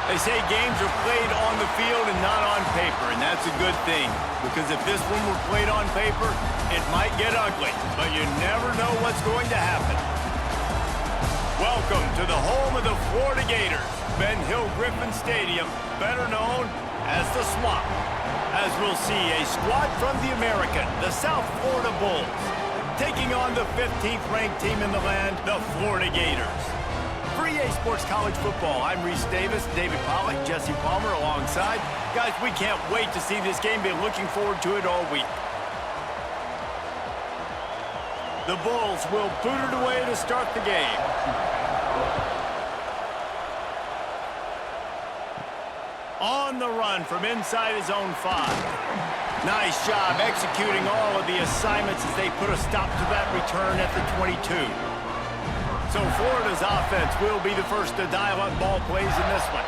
They say games are played on the field and not on paper, and that's a good thing. Because if this one were played on paper, it might get ugly, but you never know what's going to happen. Welcome to the home of the Florida Gators, Ben Hill Griffin Stadium, better known as the Swamp. As we'll see a squad from the American, the South Florida Bulls, taking on the 15th ranked team in the land, the Florida Gators. For EA Sports College Football, I'm Reese Davis, David Pollack, Jesse Palmer alongside. Guys, we can't wait to see this game. Been looking forward to it all week. The Bulls will boot it away to start the game. On the run from inside his own 5. Nice job executing all of the assignments as they put a stop to that return at the 22. So Florida's offense will be the first to dial up ball plays in this one.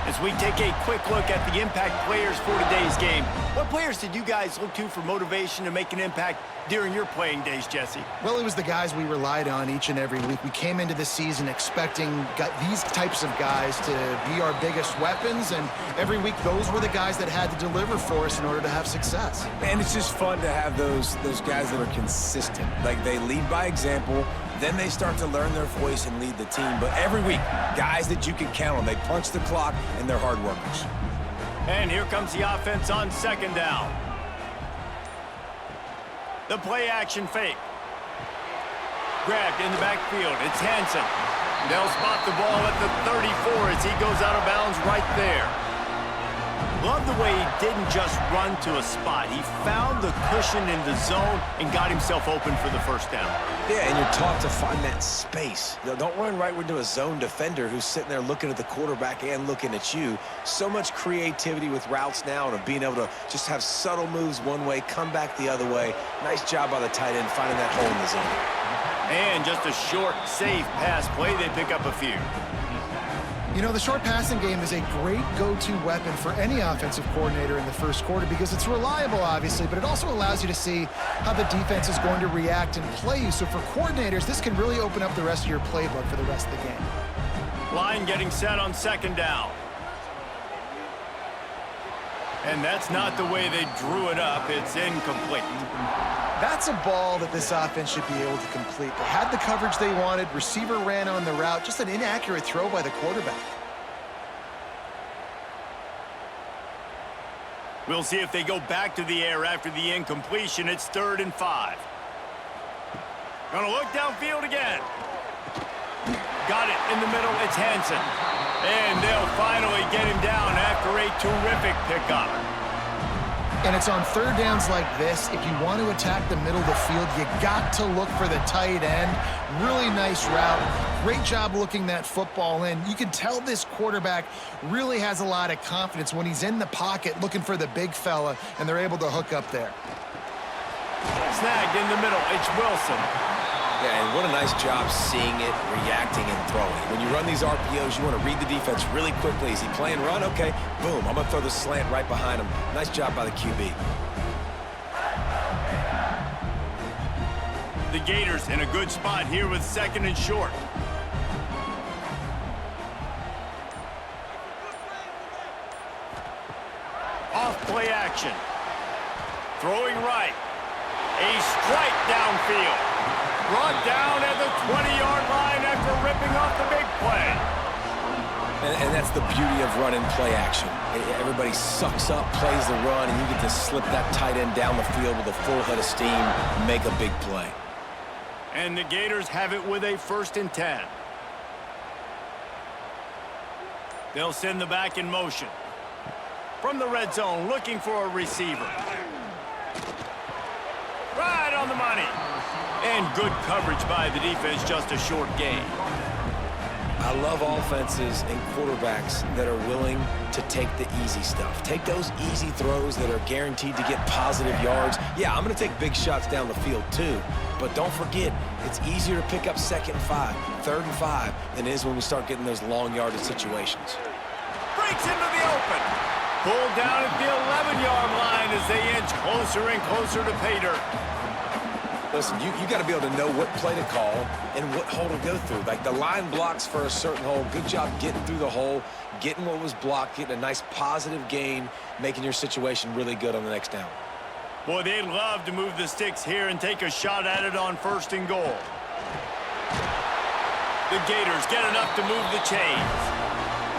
As we take a quick look at the impact players for today's game, what players did you guys look to for motivation to make an impact during your playing days, Jesse? Well, it was the guys we relied on each and every week. We came into the season expecting these types of guys to be our biggest weapons, and every week those were the guys that had to deliver for us in order to have success. And it's just fun to have those guys that are consistent. Like, they lead by example, then they start to learn their voice and lead the team. But every week, guys that you can count on. They punch the clock, and they're hard workers. And here comes the offense on second down. The play-action fake. Grabbed in the backfield. It's Hansen. They'll spot the ball at the 34 as he goes out of bounds right there. Love the way he didn't just run to a spot. He found the cushion in the zone and got himself open for the first down. Yeah, and you're taught to find that space. You know, don't run right into a zone defender who's sitting there looking at the quarterback and looking at you. So much creativity with routes now and being able to just have subtle moves one way, come back the other way. Nice job by the tight end finding that hole in the zone. And just a short, safe pass play. They pick up a few. You know, the short passing game is a great go-to weapon for any offensive coordinator in the first quarter because it's reliable, obviously, but it also allows you to see how the defense is going to react and play you. So for coordinators, this can really open up the rest of your playbook for the rest of the game. Line getting set on second down. And that's not the way they drew it up. It's incomplete. That's a ball that this offense should be able to complete. They had the coverage they wanted. Receiver ran on the route. Just an inaccurate throw by the quarterback. We'll see if they go back to the air after the incompletion. It's 3rd and 5. Gonna look downfield again. Got it in the middle. It's Hansen. And they'll finally get him down after a terrific pickup. And it's on third downs like this. If you want to attack the middle of the field, you got to look for the tight end. Really nice route. Great job looking that football in. You can tell this quarterback really has a lot of confidence when he's in the pocket looking for the big fella, and they're able to hook up there. Snagged in the middle. It's Wilson. Yeah, and what a nice job seeing it, reacting, and throwing. When you run these RPOs, you want to read the defense really quickly. Is he playing run? Okay, boom. I'm going to throw the slant right behind him. Nice job by the QB. The Gators in a good spot here with 2nd and short. Off play action. Throwing right. A strike downfield. Brought down at the 20-yard line after ripping off the big play. And that's the beauty of running play action. Everybody sucks up, plays the run, and you get to slip that tight end down the field with a full head of steam, make a big play. And the Gators have it with a 1st and 10. They'll send the back in motion. From the red zone, looking for a receiver. Right on the money. And good coverage by the defense, just a short gain. I love offenses and quarterbacks that are willing to take the easy stuff. Take those easy throws that are guaranteed to get positive yards. Yeah, I'm going to take big shots down the field too, but don't forget, it's easier to pick up 2nd and 5, 3rd and 5 than it is when we start getting those long yardage situations. Breaks into the open. Pulled down at the 11-yard line as they inch closer and closer to pay dirt. Listen, you got to be able to know what play to call and what hole to go through. Like the line blocks for a certain hole. Good job getting through the hole, getting what was blocked, getting a nice positive gain, making your situation really good on the next down. Boy, they'd love to move the sticks here and take a shot at it on 1st and goal. The Gators get enough to move the chains.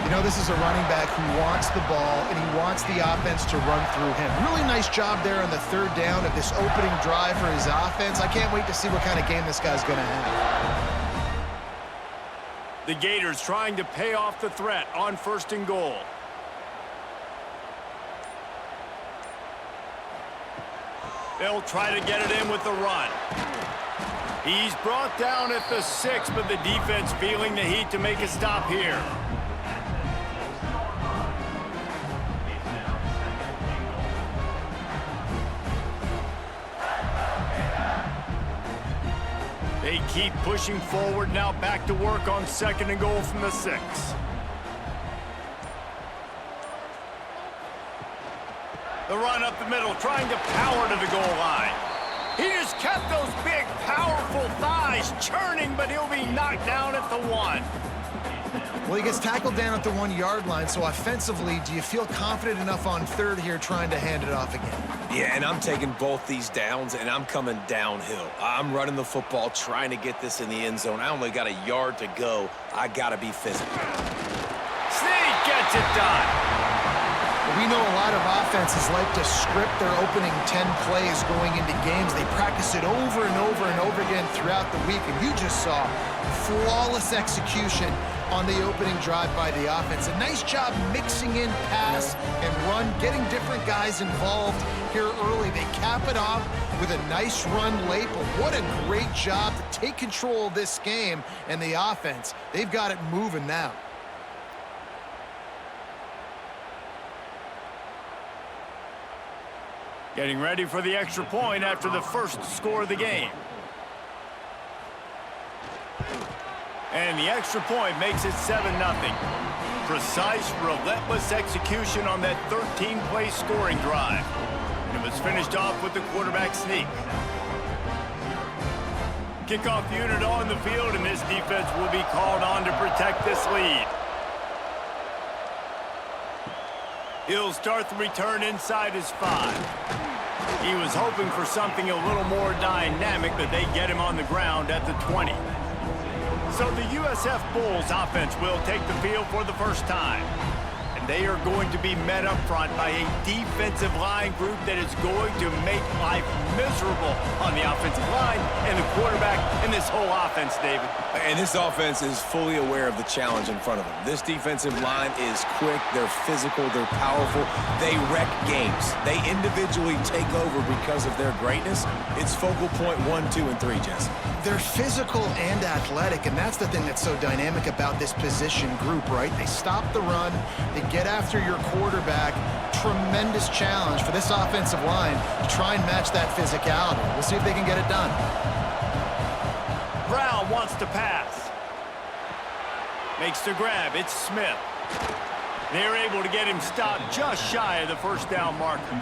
You know, this is a running back who wants the ball, and he wants the offense to run through him. Really nice job there on the 3rd down of this opening drive for his offense. I can't wait to see what kind of game this guy's going to have. The Gators trying to pay off the threat on 1st and goal. They'll try to get it in with the run. He's brought down at the 6, but the defense feeling the heat to make a stop here. They keep pushing forward, now back to work on 2nd and goal from the 6. The run up the middle, trying to power to the goal line. He just kept those big, powerful thighs churning, but he'll be knocked down at the 1. Well, he gets tackled down at the 1-yard line, so offensively, do you feel confident enough on 3rd here trying to hand it off again? Yeah, and I'm taking both these downs, and I'm coming downhill. I'm running the football, trying to get this in the end zone. I only got a yard to go. I got to be physical. Snead gets it done. We know a lot of offenses like to script their opening 10 plays going into games. They practice it over and over and over again throughout the week, and you just saw flawless execution on the opening drive by the offense. A nice job mixing in pass and run, getting different guys involved here early. They cap it off with a nice run late, but what a great job to take control of this game and the offense. They've got it moving now. Getting ready for the extra point after the first score of the game. And the extra point makes it 7-0. Precise, relentless execution on that 13-play scoring drive. And it was finished off with the quarterback sneak. Kickoff unit on the field, and this defense will be called on to protect this lead. He'll start the return inside his 5. He was hoping for something a little more dynamic, but they get him on the ground at the 20. So the USF Bulls offense will take the field for the first time. And they are going to be met up front by a defensive line group that is going to make life miserable on the offensive line and the quarterback and this whole offense, David. And this offense is fully aware of the challenge in front of them. This defensive line is quick, they're physical, they're powerful, they wreck games. They individually take over because of their greatness. It's focal point 1, 2, and 3, Jesse. They're physical and athletic, and that's the thing that's so dynamic about this position group, right? They stop the run, they get after your quarterback. Tremendous challenge for this offensive line to try and match that physicality. We'll see if they can get it done. Brown wants to pass. Makes the grab. It's Smith. They're able to get him stopped just shy of the first down marker.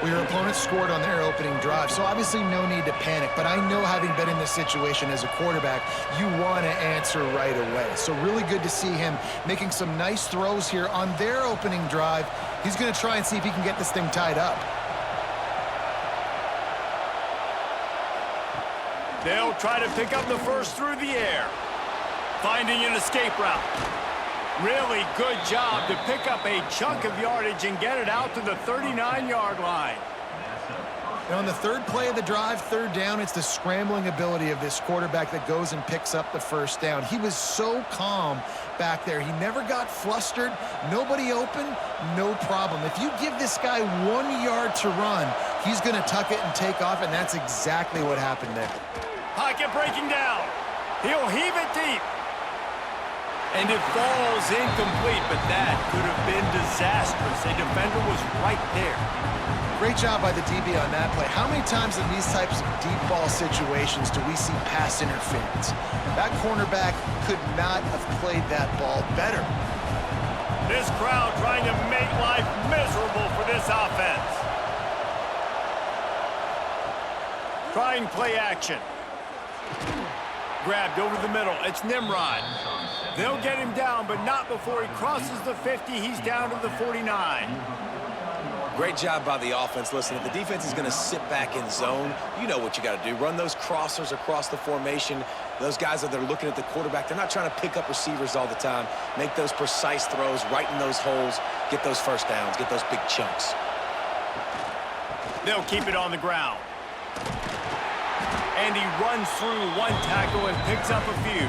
Well, your opponent scored on their opening drive, so obviously no need to panic. But I know, having been in this situation as a quarterback, you want to answer right away. So really good to see him making some nice throws here on their opening drive. He's going to try and see if he can get this thing tied up. They'll try to pick up the first through the air. Finding an escape route. Really good job to pick up a chunk of yardage and get it out to the 39-yard line. And on the 3rd play of the drive, 3rd down, it's the scrambling ability of this quarterback that goes and picks up the first down. He was so calm back there. He never got flustered. Nobody open, no problem. If you give this guy 1 yard to run, he's going to tuck it and take off, and that's exactly what happened there. Pocket breaking down. He'll heave it deep. And it falls incomplete, but that could have been disastrous. A defender was right there. Great job by the DB on that play. How many times in these types of deep ball situations do we see pass interference? That cornerback could not have played that ball better. This crowd trying to make life miserable for this offense. Trying play action. Grabbed over the middle. It's Nimrod. They'll get him down, but not before he crosses the 50. He's down to the 49. Great job by the offense. Listen, if the defense is going to sit back in zone, you know what you got to do. Run those crossers across the formation. Those guys that are looking at the quarterback, they're not trying to pick up receivers all the time. Make those precise throws, right in those holes, get those first downs, get those big chunks. They'll keep it on the ground. And he runs through one tackle and picks up a few.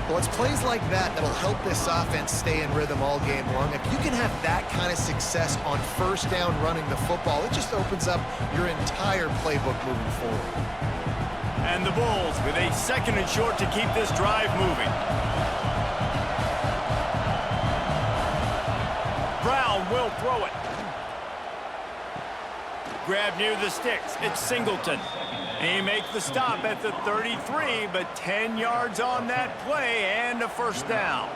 Well, it's plays like that that'll help this offense stay in rhythm all game long. If you can have that kind of success on first down running the football, it just opens up your entire playbook moving forward. And the Bulls with a 2nd and short to keep this drive moving. Brown will throw it. Grab near the sticks. It's Singleton. He makes the stop at the 33, but 10 yards on that play and a first down.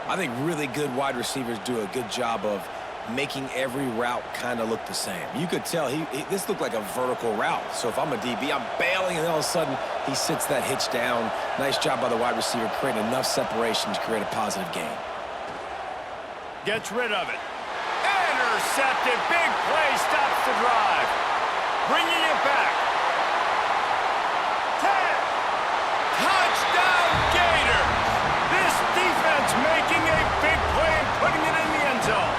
I think really good wide receivers do a good job of making every route kind of look the same. You could tell this looked like a vertical route. So if I'm a DB, I'm bailing, and all of a sudden he sits that hitch down. Nice job by the wide receiver, creating enough separation to create a positive gain. Gets rid of it. Intercepted. Big play stops the drive. Bringing it back. 10. Touchdown Gators. This defense making a big play and putting it in the end zone.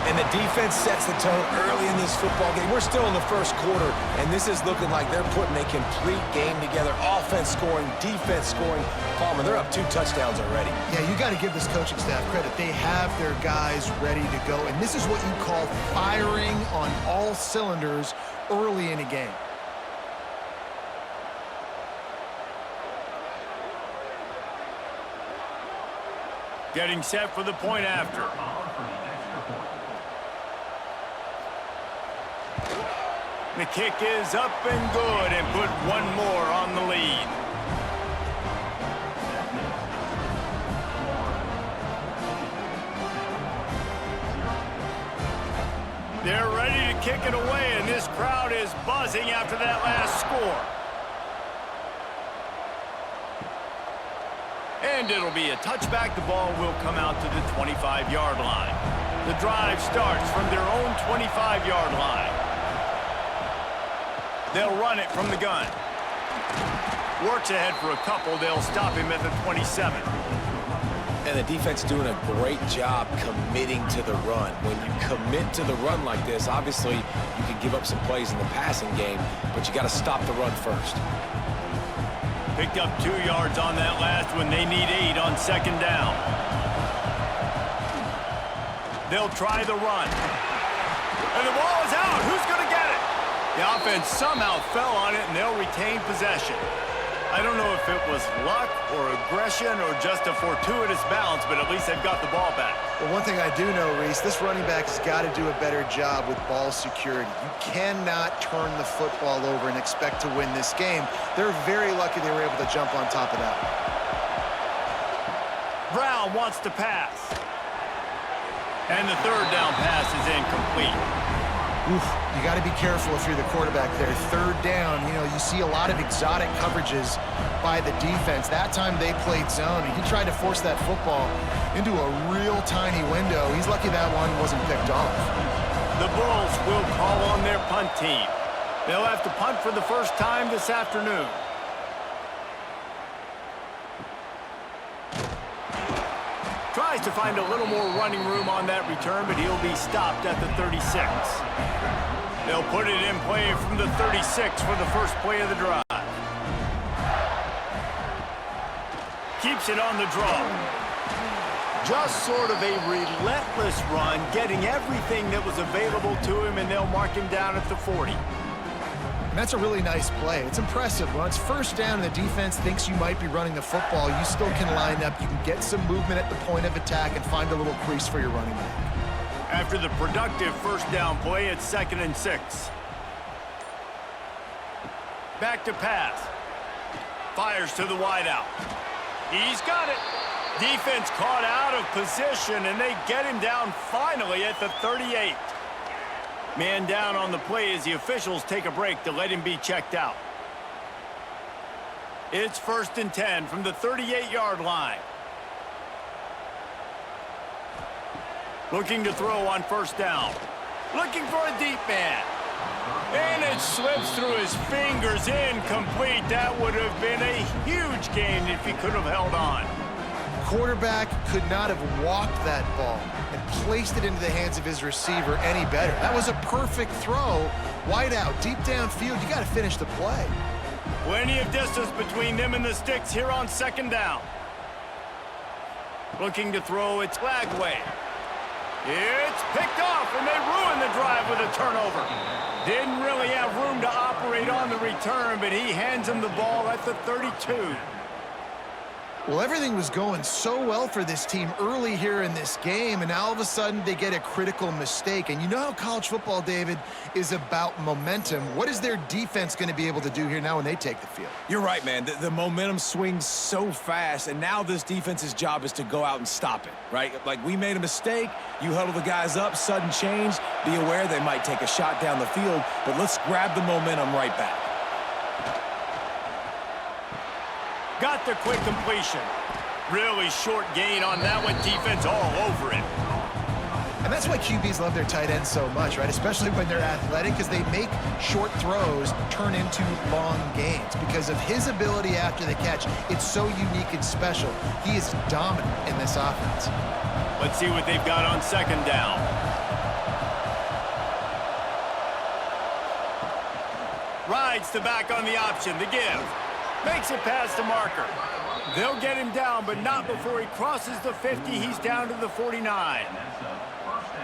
And the defense sets the tone early in this football game. We're still in the first quarter, and this is looking like they're putting a complete game together. Offense scoring, defense scoring. Palmer, they're up 2 touchdowns already. Yeah, you got to give this coaching staff credit. They have their guys ready to go, and this is what you call firing on all cylinders early in a game. Getting set for the point after. The kick is up and good, and put one more on the lead. They're ready to kick it away, and this crowd is buzzing after that last score. And it'll be a touchback. The ball will come out to the 25-yard line. The drive starts from their own 25-yard line. They'll run it from the gun. Works ahead for a couple. They'll stop him at the 27. And the defense doing a great job committing to the run. When you commit to the run like this, obviously you can give up some plays in the passing game, but you got to stop the run first. Picked up 2 yards on that last one. They need 8 on 2nd down. They'll try the run. And the ball is out. Who's going to get it? The offense somehow fell on it, and they'll retain possession. I don't know if it was luck or aggression or just a fortuitous bounce, but at least they've got the ball back. Well, one thing I do know, Reese, this running back has got to do a better job with ball security. You cannot turn the football over and expect to win this game. They're very lucky they were able to jump on top of that. Brown wants to pass. And the 3rd down pass is incomplete. Oof, you got to be careful if you're the quarterback there. 3rd down, you see a lot of exotic coverages by the defense. That time they played zone, and he tried to force that football into a real tiny window. He's lucky that one wasn't picked off. The Bulls will call on their punt team. They'll have to punt for the first time this afternoon. Tries to find a little more running room on that return, but he'll be stopped at the 36. They'll put it in play from the 36 for the first play of the drive. Keeps it on the draw. Just sort of a relentless run, getting everything that was available to him, and they'll mark him down at the 40. And that's a really nice play. It's impressive. When it's 1st down and the defense thinks you might be running the football, you still can line up. You can get some movement at the point of attack and find a little crease for your running back. After the productive 1st down play, it's 2nd and 6. Back to pass. Fires to the wideout. He's got it. Defense caught out of position, and they get him down finally at the 38. Man down on the play as the officials take a break to let him be checked out. It's 1st and 10 from the 38-yard line. Looking to throw on 1st down. Looking for a deep man. And it slips through his fingers, incomplete. That would have been a huge gain if he could have held on. Quarterback could not have walked that ball and placed it into the hands of his receiver any better. That was a perfect throw. Wide out, deep downfield. You got to finish the play. Plenty of distance between them and the sticks here on 2nd down. Looking to throw, it's Lagway. It's picked off, and they ruin the drive with a turnover. Didn't really have room to operate on the return, but he hands him the ball at the 32. Well, everything was going so well for this team early here in this game, and now all of a sudden they get a critical mistake. And you know how college football, David, is about momentum. What is their defense going to be able to do here now when they take the field? You're right, man. The momentum swings so fast, and now this defense's job is to go out and stop it, right? Like, we made a mistake. You huddle the guys up, sudden change. Be aware they might take a shot down the field, but let's grab the momentum right back. Got the quick completion. Really short gain on that one. Defense all over it. And that's why QBs love their tight ends so much, right? Especially when they're athletic, because they make short throws turn into long gains. Because of his ability after the catch, it's so unique and special. He is dominant in this offense. Let's see what they've got on 2nd down. Rides the back on the option. The give. Makes it past the marker. They'll get him down, but not before he crosses the 50. He's down to the 49.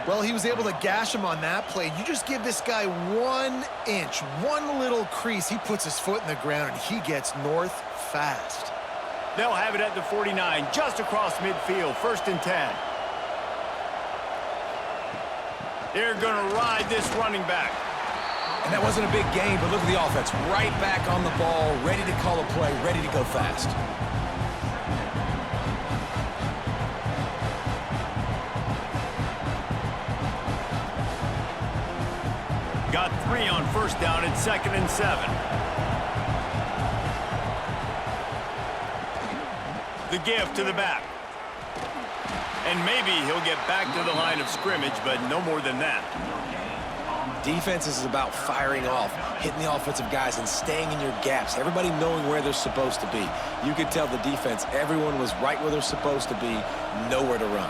Well, he was able to gash him on that play. You just give this guy 1 inch, one little crease. He puts his foot in the ground, and he gets north fast. They'll have it at the 49, just across midfield, 1st and 10. They're going to ride this running back. And that wasn't a big gain, but look at the offense. Right back on the ball, ready to call a play, ready to go fast. Got 3 on 1st down at 2nd and 7. The give to the back. And maybe he'll get back to the line of scrimmage, but no more than that. Defense is about firing off, hitting the offensive guys, and staying in your gaps. Everybody knowing where they're supposed to be. You could tell the defense, everyone was right where they're supposed to be, nowhere to run.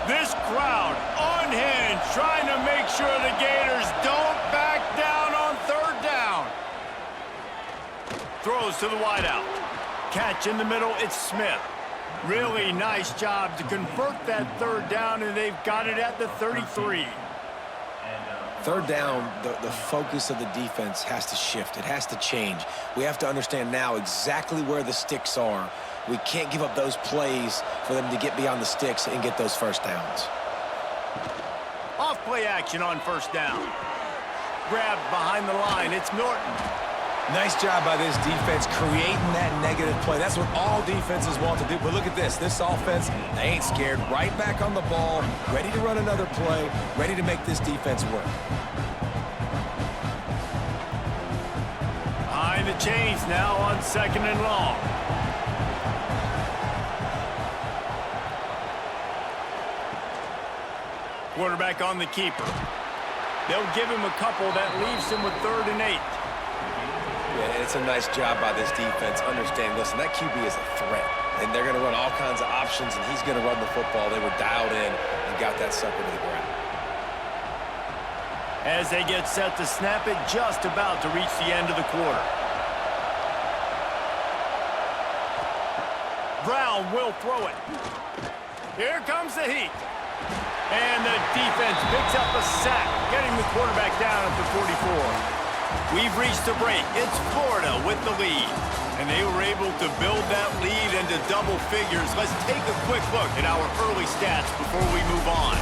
This crowd unhinged, trying to make sure the Gators don't back down on 3rd down. Throws to the wideout. Catch in the middle, it's Smith. Really nice job to convert that 3rd down, and they've got it at the 33. 3rd down, the focus of the defense has to shift. It has to change. We have to understand now exactly where the sticks are. We can't give up those plays for them to get beyond the sticks and get those 1st downs. Off play action on 1st down. Grabbed behind the line. It's Norton. Nice job by this defense creating that negative play. That's what all defenses want to do. But look at this. This offense, they ain't scared. Right back on the ball, ready to run another play, ready to make this defense work. Behind the chains now on 2nd and long. Quarterback on the keeper. They'll give him a couple. That leaves him with 3rd and 8. Yeah, it's a nice job by this defense. Understand, listen, that QB is a threat. And they're going to run all kinds of options, and he's going to run the football. They were dialed in and got that sucker to the ground. As they get set to snap it, just about to reach the end of the quarter. Brown will throw it. Here comes the heat. And the defense picks up a sack, getting the quarterback down at the 44. We've reached the break. It's Florida with the lead. And they were able to build that lead into double figures. Let's take a quick look at our early stats before we move on.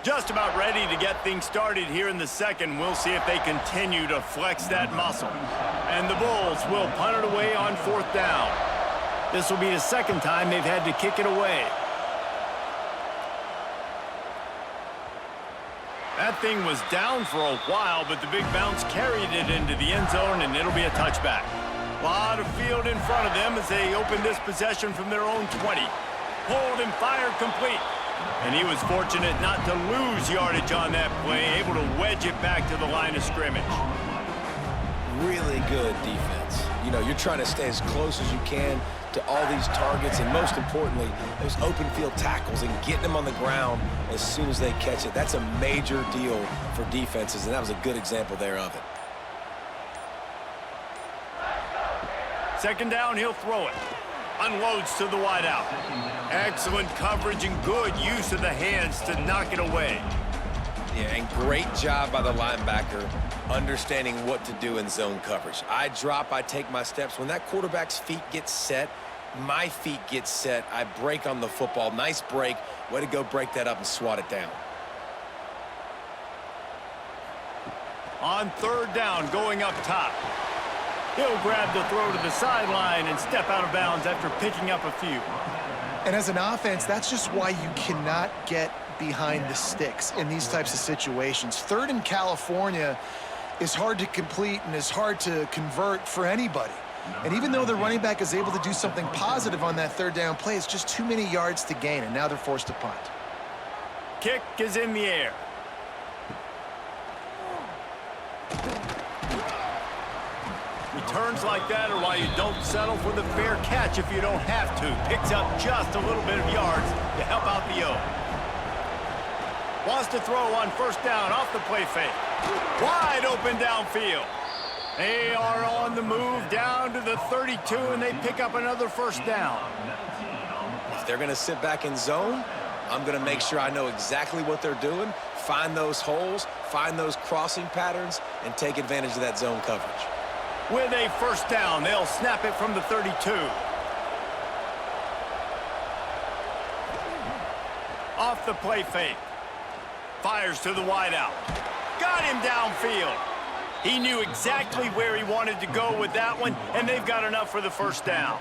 Just about ready to get things started here in the second. We'll see if they continue to flex that muscle. And the Bulls will punt it away on 4th down. This will be the second time they've had to kick it away. That thing was down for a while, but the big bounce carried it into the end zone, and it'll be a touchback. A lot of field in front of them as they open this possession from their own 20. Pulled and fired complete. And he was fortunate not to lose yardage on that play, able to wedge it back to the line of scrimmage. Really good defense. You know, you're trying to stay as close as you can to all these targets, and most importantly, those open field tackles and getting them on the ground as soon as they catch it. That's a major deal for defenses, and that was a good example there of it. 2nd down, he'll throw it. Unloads to the wideout. Excellent coverage and good use of the hands to knock it away. Yeah, and great job by the linebacker understanding what to do in zone coverage. I drop, I take my steps. When that quarterback's feet get set, my feet get set. I break on the football. Nice break. Way to go break that up and swat it down. On 3rd down, going up top. He'll grab the throw to the sideline and step out of bounds after picking up a few. And as an offense, that's just why you cannot get behind the sticks in these types of situations. 3rd in California is hard to complete and is hard to convert for anybody. And even though the running back is able to do something positive on that 3rd down play, it's just too many yards to gain, and now they're forced to punt. Kick is in the air. Returns like that are why you don't settle for the fair catch if you don't have to. Picks up just a little bit of yards to help out the O. Wants to throw on 1st down off the play fake. Wide open downfield. They are on the move down to the 32, and they pick up another 1st down. If they're going to sit back in zone, I'm going to make sure I know exactly what they're doing, find those holes, find those crossing patterns, and take advantage of that zone coverage. With a 1st down, they'll snap it from the 32. Off the play fake. Fires to the wideout. Got him downfield. He knew exactly where he wanted to go with that one, and they've got enough for the 1st down.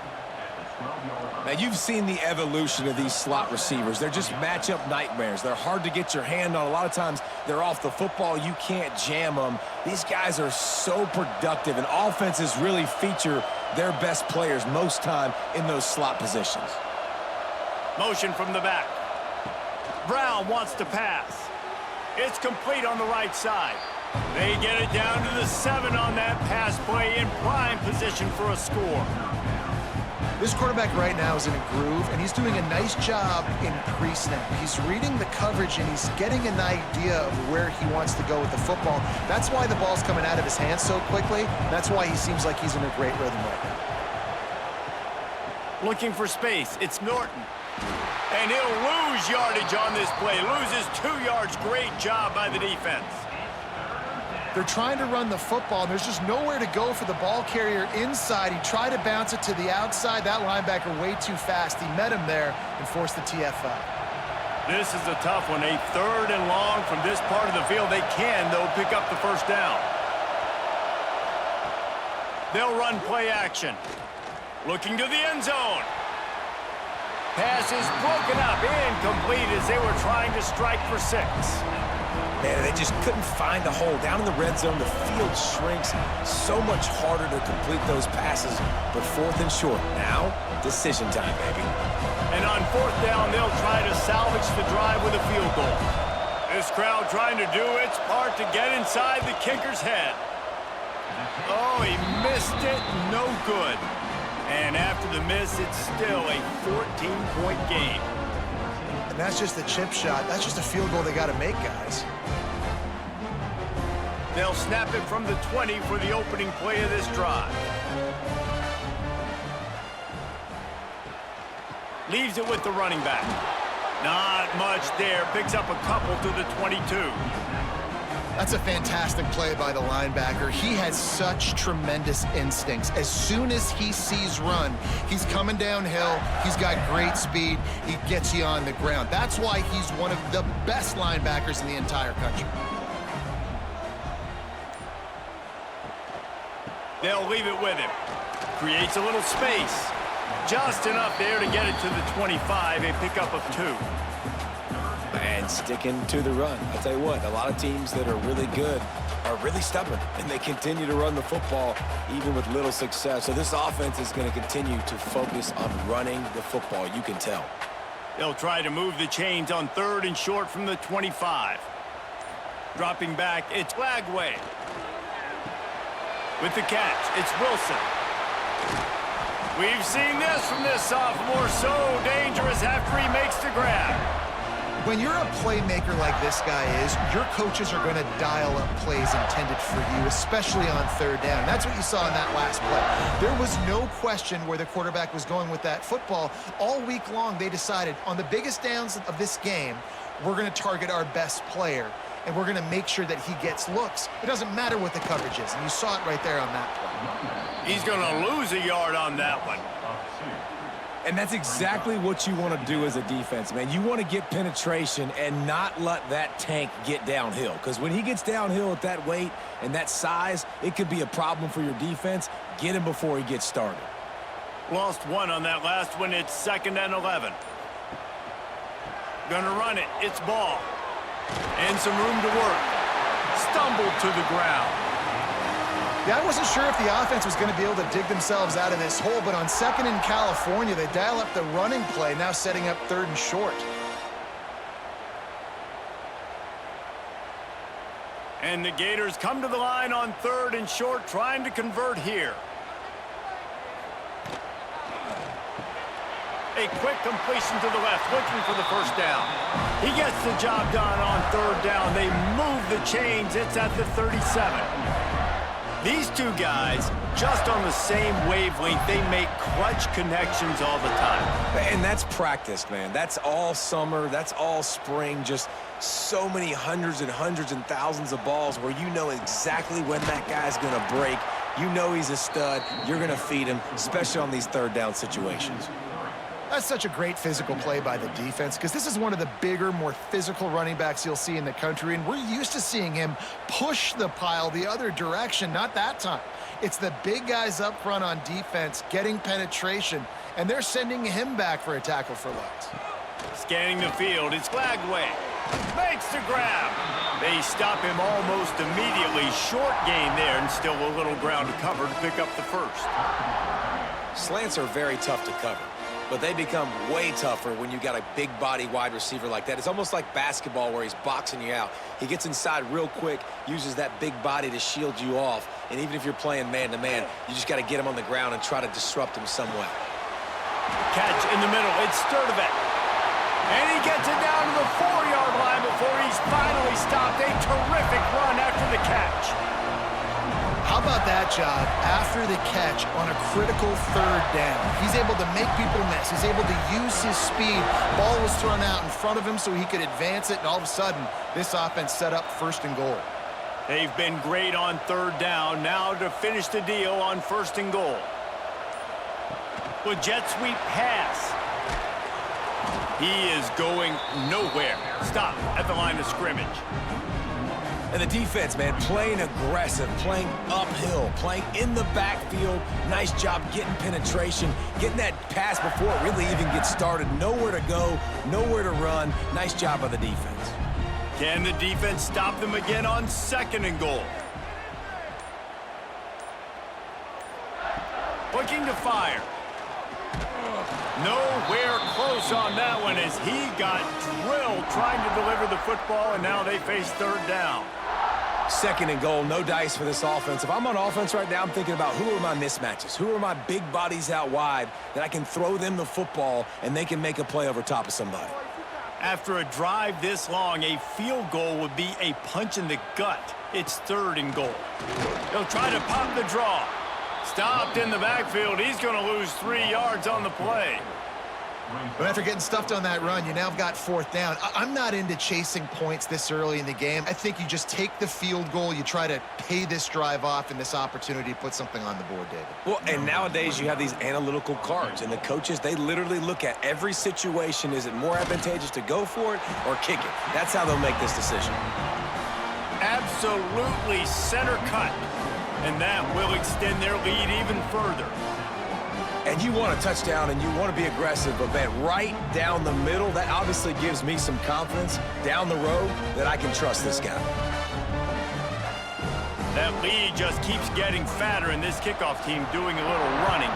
Now, you've seen the evolution of these slot receivers. They're just matchup nightmares. They're hard to get your hand on. A lot of times, they're off the football. You can't jam them. These guys are so productive, and offenses really feature their best players most time in those slot positions. Motion from the back. Brown wants to pass. It's complete on the right side. They get it down to the 7 on that pass play in prime position for a score. This quarterback right now is in a groove, and he's doing a nice job in pre-snap. He's reading the coverage, and he's getting an idea of where he wants to go with the football. That's why the ball's coming out of his hands so quickly. That's why he seems like he's in a great rhythm right now. Looking for space. It's Norton. And he'll lose yardage on this play. Loses 2 yards. Great job by the defense. They're trying to run the football, and there's just nowhere to go for the ball carrier inside. He tried to bounce it to the outside. That linebacker way too fast. He met him there and forced the TFL. This is a tough one. A 3rd and long from this part of the field. They can, though, pick up the 1st down. They'll run play action. Looking to the end zone. Pass is broken up, incomplete as they were trying to strike for 6. Man, they just couldn't find the hole. Down in the red zone, the field shrinks. So much harder to complete those passes, but 4th and short. Now, decision time, baby. And on 4th down, they'll try to salvage the drive with a field goal. This crowd trying to do its part to get inside the kicker's head. Oh, he missed it. No good. And after the miss, it's still a 14-point game. And that's just a chip shot. That's just a field goal they got to make, guys. They'll snap it from the 20 for the opening play of this drive. Leaves it with the running back. Not much there. Picks up a couple to the 22. That's a fantastic play by the linebacker. He has such tremendous instincts. As soon as he sees run, he's coming downhill. He's got great speed. He gets you on the ground. That's why he's one of the best linebackers in the entire country. They'll leave it with him. Creates a little space. Just enough there to get it to the 25, a pickup of 2. And sticking to the run. I'll tell you what, a lot of teams that are really good are really stubborn, and they continue to run the football even with little success. So this offense is going to continue to focus on running the football, you can tell. They'll try to move the chains on 3rd and short from the 25. Dropping back, it's Lagway. With the catch, it's Wilson. We've seen this from this sophomore, so dangerous after he makes the grab. When you're a playmaker like this guy is, your coaches are going to dial up plays intended for you, especially on 3rd down. That's what you saw in that last play. There was no question where the quarterback was going with that football. All week long, they decided on the biggest downs of this game, we're going to target our best player, and we're going to make sure that he gets looks. It doesn't matter what the coverage is, and you saw it right there on that play. He's going to lose a yard on that one. And that's exactly what you want to do as a defense, man. You want to get penetration and not let that tank get downhill. Because when he gets downhill at that weight and that size, it could be a problem for your defense. Get him before he gets started. Lost 1 on that last one. It's 2nd and 11. Gonna run it. It's Ball. And some room to work. Stumbled to the ground. Yeah, I wasn't sure if the offense was going to be able to dig themselves out of this hole, but on 2nd in California, they dial up the running play, now setting up 3rd and short. And the Gators come to the line on 3rd and short, trying to convert here. A quick completion to the left, looking for the 1st down. He gets the job done on 3rd down. They move the chains. It's at the 37. These two guys, just on the same wavelength, they make clutch connections all the time. And that's practice, man. That's all summer. That's all spring. Just so many hundreds and thousands of balls where you know exactly when that guy's going to break. You know he's a stud. You're going to feed him, especially on these 3rd down situations. That's such a great physical play by the defense because this is one of the bigger, more physical running backs you'll see in the country, and we're used to seeing him push the pile the other direction. Not that time. It's the big guys up front on defense getting penetration, and they're sending him back for a tackle for loss. Scanning the field, it's Lagway. Makes the grab. They stop him almost immediately. Short gain there, and still a little ground to cover to pick up the 1st. Slants are very tough to cover, but they become way tougher when you got a big body wide receiver like that. It's almost like basketball where he's boxing you out. He gets inside real quick, uses that big body to shield you off, and even if you're playing man-to-man, you just got to get him on the ground and try to disrupt him some way. Catch in the middle. It's Sturdivant. And he gets it down to the 4-yard line before he's finally stopped. A terrific run after the catch. How about that job after the catch on a critical 3rd down? He's able to make people miss. He's able to use his speed. Ball was thrown out in front of him so he could advance it, and all of a sudden, this offense set up 1st and goal. They've been great on 3rd down. Now to finish the deal on 1st and goal. With jet sweep pass. He is going nowhere. Stop at the line of scrimmage. And the defense, man, playing aggressive, playing uphill, playing in the backfield. Nice job getting penetration, getting that pass before it really even gets started. Nowhere to go, nowhere to run. Nice job by the defense. Can the defense stop them again on 2nd and goal? Looking to fire. Nowhere close on that one as he got drilled trying to deliver the football, and now they face 3rd down. 2nd and goal, no dice for this offense. If I'm on offense right now, I'm thinking about who are my mismatches? Who are my big bodies out wide that I can throw them the football and they can make a play over top of somebody? After a drive this long, a field goal would be a punch in the gut. It's 3rd and goal. He'll try to pop the draw. Stopped in the backfield. He's going to lose 3 yards on the play. But after getting stuffed on that run, you now have got fourth down. I'm not into chasing points this early in the game. I think you just take the field goal. You try to pay this drive off and this opportunity to put something on the board, David. Well, and nowadays you have these analytical cards, and the coaches, they literally look at every situation. Is it more advantageous to go for it or kick it? That's how they'll make this decision. Absolutely center cut. And that will extend their lead even further. And you want a touchdown and you want to be aggressive, but man, right down the middle, that obviously gives me some confidence down the road that I can trust this guy. That lead just keeps getting fatter, and this kickoff team doing a little running.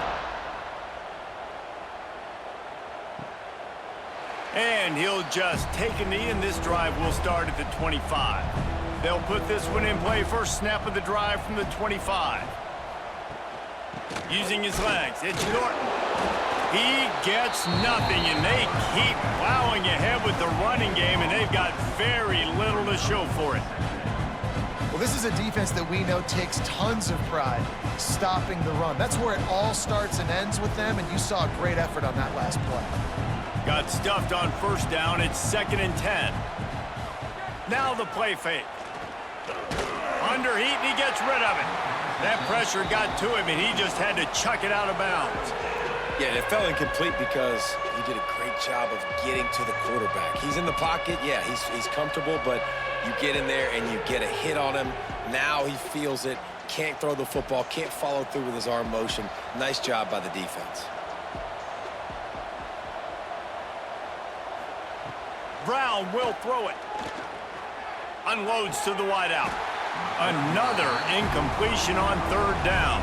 And he'll just take a knee, and this drive will start at the 25. They'll put this one in play. First snap of the drive from the 25. Using his legs, it's Norton. He gets nothing, and they keep plowing ahead with the running game, and they've got very little to show for it. Well, this is a defense that we know takes tons of pride stopping the run. That's where it all starts and ends with them, and you saw a great effort on that last play. Got stuffed on first down. It's 2nd and 10. Now the play fake. Under heat, and he gets rid of it. That pressure got to him, and he just had to chuck it out of bounds. Yeah, it fell incomplete because he did a great job of getting to the quarterback. He's in the pocket. Yeah, he's comfortable, but you get in there and you get a hit on him. Now he feels it. Can't throw the football. Can't follow through with his arm motion. Nice job by the defense. Brown will throw it. Unloads to the wideout. Another incompletion on 3rd down.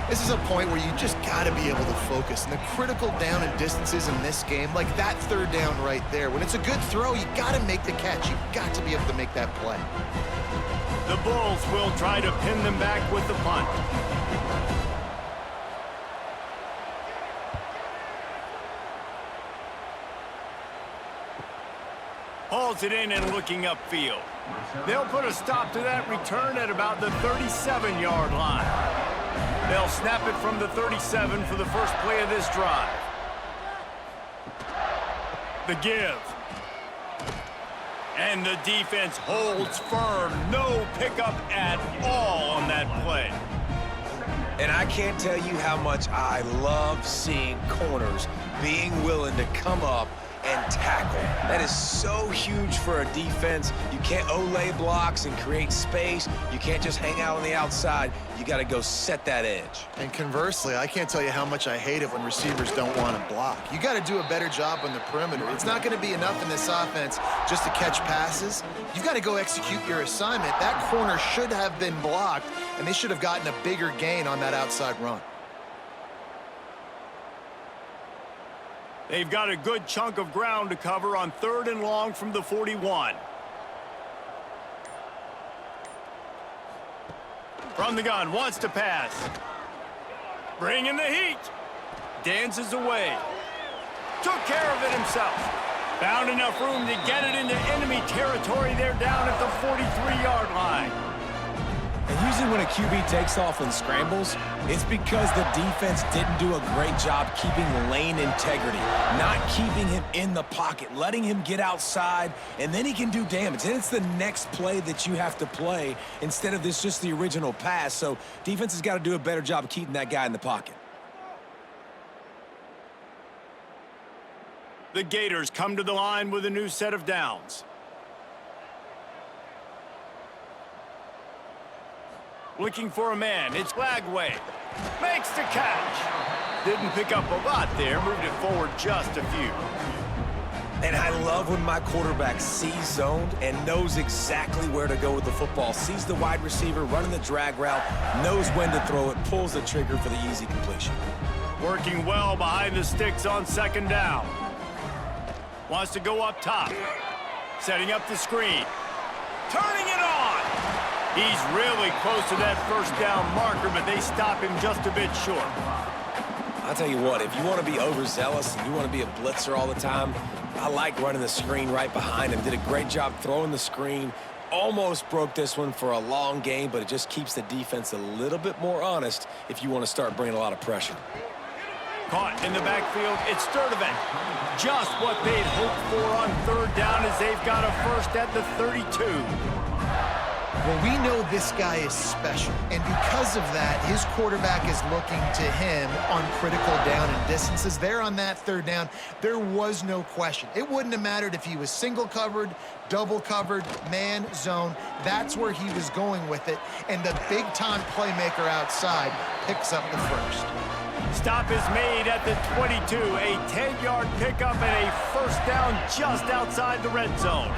This is a point where you just got to be able to focus. And the critical down and distances in this game, like that 3rd down right there, when it's a good throw, you got to make the catch. You've got to be able to make that play. The Bulls will try to pin them back with the punt. Hauls it in and looking upfield. They'll put a stop to that return at about the 37-yard line. They'll snap it from the 37 for the first play of this drive. The give. And the defense holds firm. No pickup at all on that play. And I can't tell you how much I love seeing corners being willing to come up and tackle. That is so huge for a defense. You can't olay blocks and create space. You can't just hang out on the outside. You got to go set that edge. And conversely, I can't tell you how much I hate it when receivers don't want to block. You got to do a better job on the perimeter. It's not going to be enough in this offense just to catch passes. You've got to go execute your assignment. That corner should have been blocked, and they should have gotten a bigger gain on that outside run. They've got a good chunk of ground to cover on 3rd and long from the 41. From the gun, wants to pass. Bringing the heat. Dances away. Took care of it himself. Found enough room to get it into enemy territory. They're down at the 43-yard line. And usually when a QB takes off and scrambles, it's because the defense didn't do a great job keeping lane integrity, not keeping him in the pocket, letting him get outside, and then he can do damage. And it's the next play that you have to play instead of this just the original pass. So defense has got to do a better job of keeping that guy in the pocket. The Gators come to the line with a new set of downs. Looking for a man. It's Lagway. Makes the catch. Didn't pick up a lot there. Moved it forward just a few. And I love when my quarterback sees zoned and knows exactly where to go with the football. Sees the wide receiver running the drag route, knows when to throw it, pulls the trigger for the easy completion. Working well behind the sticks on 2nd down. Wants to go up top. Setting up the screen. Turning it on. He's really close to that 1st down marker, but they stop him just a bit short. I'll tell you what, if you want to be overzealous and you want to be a blitzer all the time, I like running the screen right behind him. Did a great job throwing the screen. Almost broke this one for a long game, but it just keeps the defense a little bit more honest if you want to start bringing a lot of pressure. Caught in the backfield, it's Sturdivant. Just what they'd hoped for on third down as they've got a first at the 32. Well, we know this guy is special, and because of that, his quarterback is looking to him on critical down and distances. There on that third down, there was no question. It wouldn't have mattered if he was single covered, double covered, man, zone. That's where he was going with it, and the big-time playmaker outside picks up the first. Stop is made at the 22, a 10-yard pickup and a first down just outside the red zone.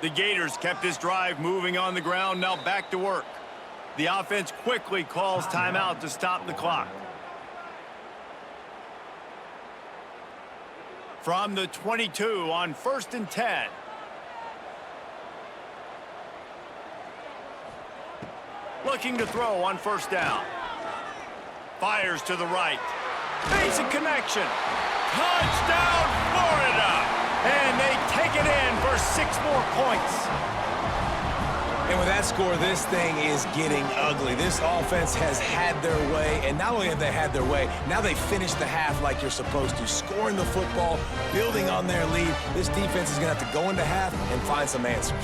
The Gators kept this drive moving on the ground, now back to work. The offense quickly calls timeout to stop the clock. From the 22 on 1st and 10. Looking to throw on first down. Fires to the right. Basic connection. Touchdown, Florida! And they take it in for 6 more points. And with that score, this thing is getting ugly. This offense has had their way, and not only have they had their way, now they finish the half like you're supposed to, scoring the football, building on their lead. This defense is going to have to go into half and find some answers.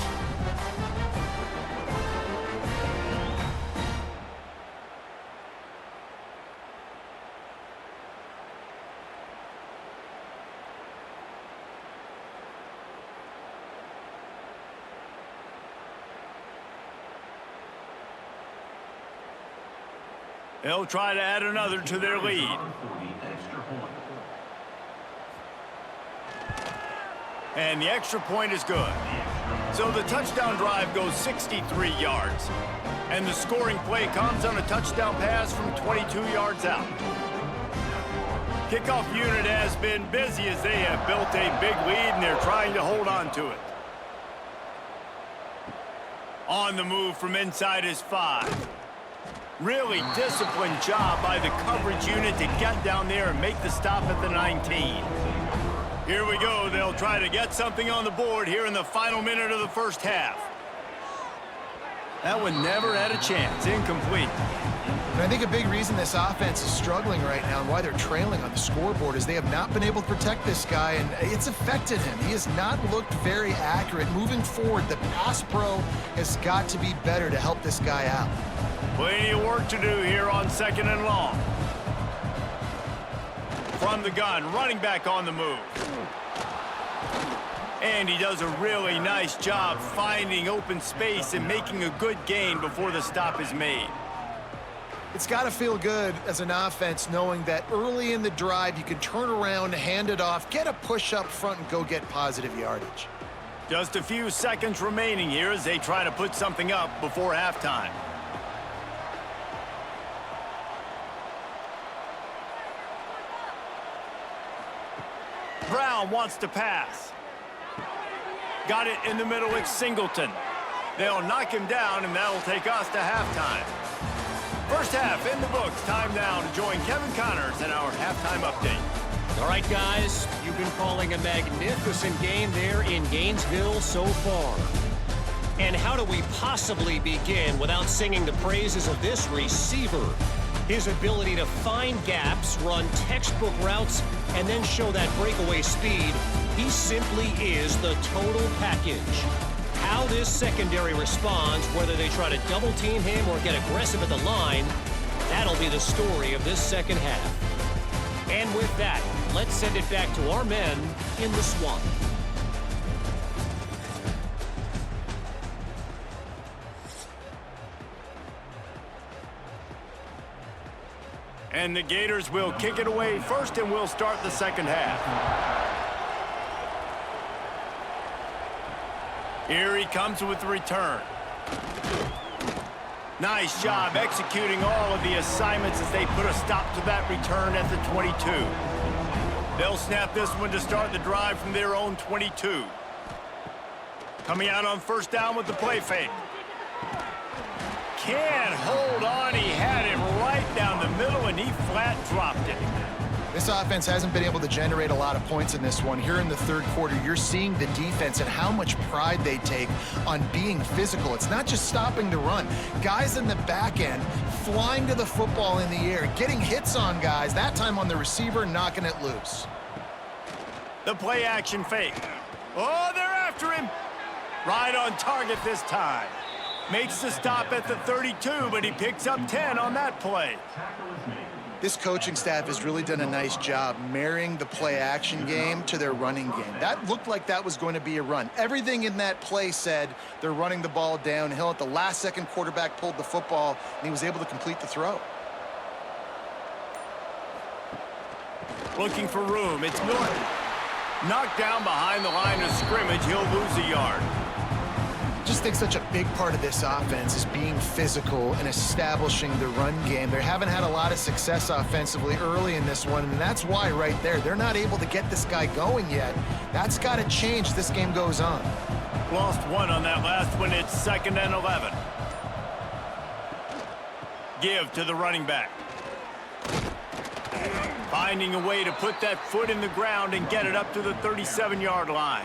They'll try to add another to their lead. And the extra point is good. So the touchdown drive goes 63 yards. And the scoring play comes on a touchdown pass from 22 yards out. Kickoff unit has been busy as they have built a big lead and they're trying to hold on to it. On the move from inside is 5. Really disciplined job by the coverage unit to get down there and make the stop at the 19. Here we go. They'll try to get something on the board here in the final minute of the first half. That one never had a chance. Incomplete. And I think a big reason this offense is struggling right now and why they're trailing on the scoreboard is they have not been able to protect this guy, and it's affected him. He has not looked very accurate. Moving forward, the pass pro has got to be better to help this guy out. Plenty of work to do here on 2nd and long. From the gun, running back on the move. And he does a really nice job finding open space and making a good gain before the stop is made. It's got to feel good as an offense knowing that early in the drive you can turn around, hand it off, get a push up front, and go get positive yardage. Just a few seconds remaining here as they try to put something up before halftime. Brown wants to pass. Got it in the middle, it's Singleton. They'll knock him down, and that'll take us to halftime. First half in the books. Time now to join Kevin Connors in our halftime update. All right, guys, you've been calling a magnificent game there in Gainesville so far. And how do we possibly begin without singing the praises of this receiver? His ability to find gaps, run textbook routes, and then show that breakaway speed. He simply is the total package. How this secondary responds, whether they try to double team him or get aggressive at the line, that'll be the story of this second half. And with that, let's send it back to our men in the swamp. And the Gators will kick it away first, and we'll start the second half. Here he comes with the return. Nice job executing all of the assignments as they put a stop to that return at the 22. They'll snap this one to start the drive from their own 22. Coming out on first down with the play fake. Can't hold on. He had it right down the middle, and he flat dropped it. This offense hasn't been able to generate a lot of points in this one. Here in the third quarter, you're seeing the defense and how much pride they take on being physical. It's not just stopping the run. Guys in the back end flying to the football in the air, getting hits on guys, that time on the receiver, knocking it loose. The play action fake. Oh, they're after him. Right on target this time. Makes the stop at the 32, but he picks up 10 on that play. This coaching staff has really done a nice job marrying the play-action game to their running game. That looked like that was going to be a run. Everything in that play said they're running the ball downhill. At the last second, quarterback pulled the football, and he was able to complete the throw. Looking for room. It's Norton. Knocked down behind the line of scrimmage. He'll lose a yard. I just think such a big part of this offense is being physical and establishing the run game. They haven't had a lot of success offensively early in this one, and that's why right there, they're not able to get this guy going yet. That's got to change as this game goes on. Lost one on that last one. It's 2nd and 11. Give to the running back. Finding a way to put that foot in the ground and get it up to the 37-yard line.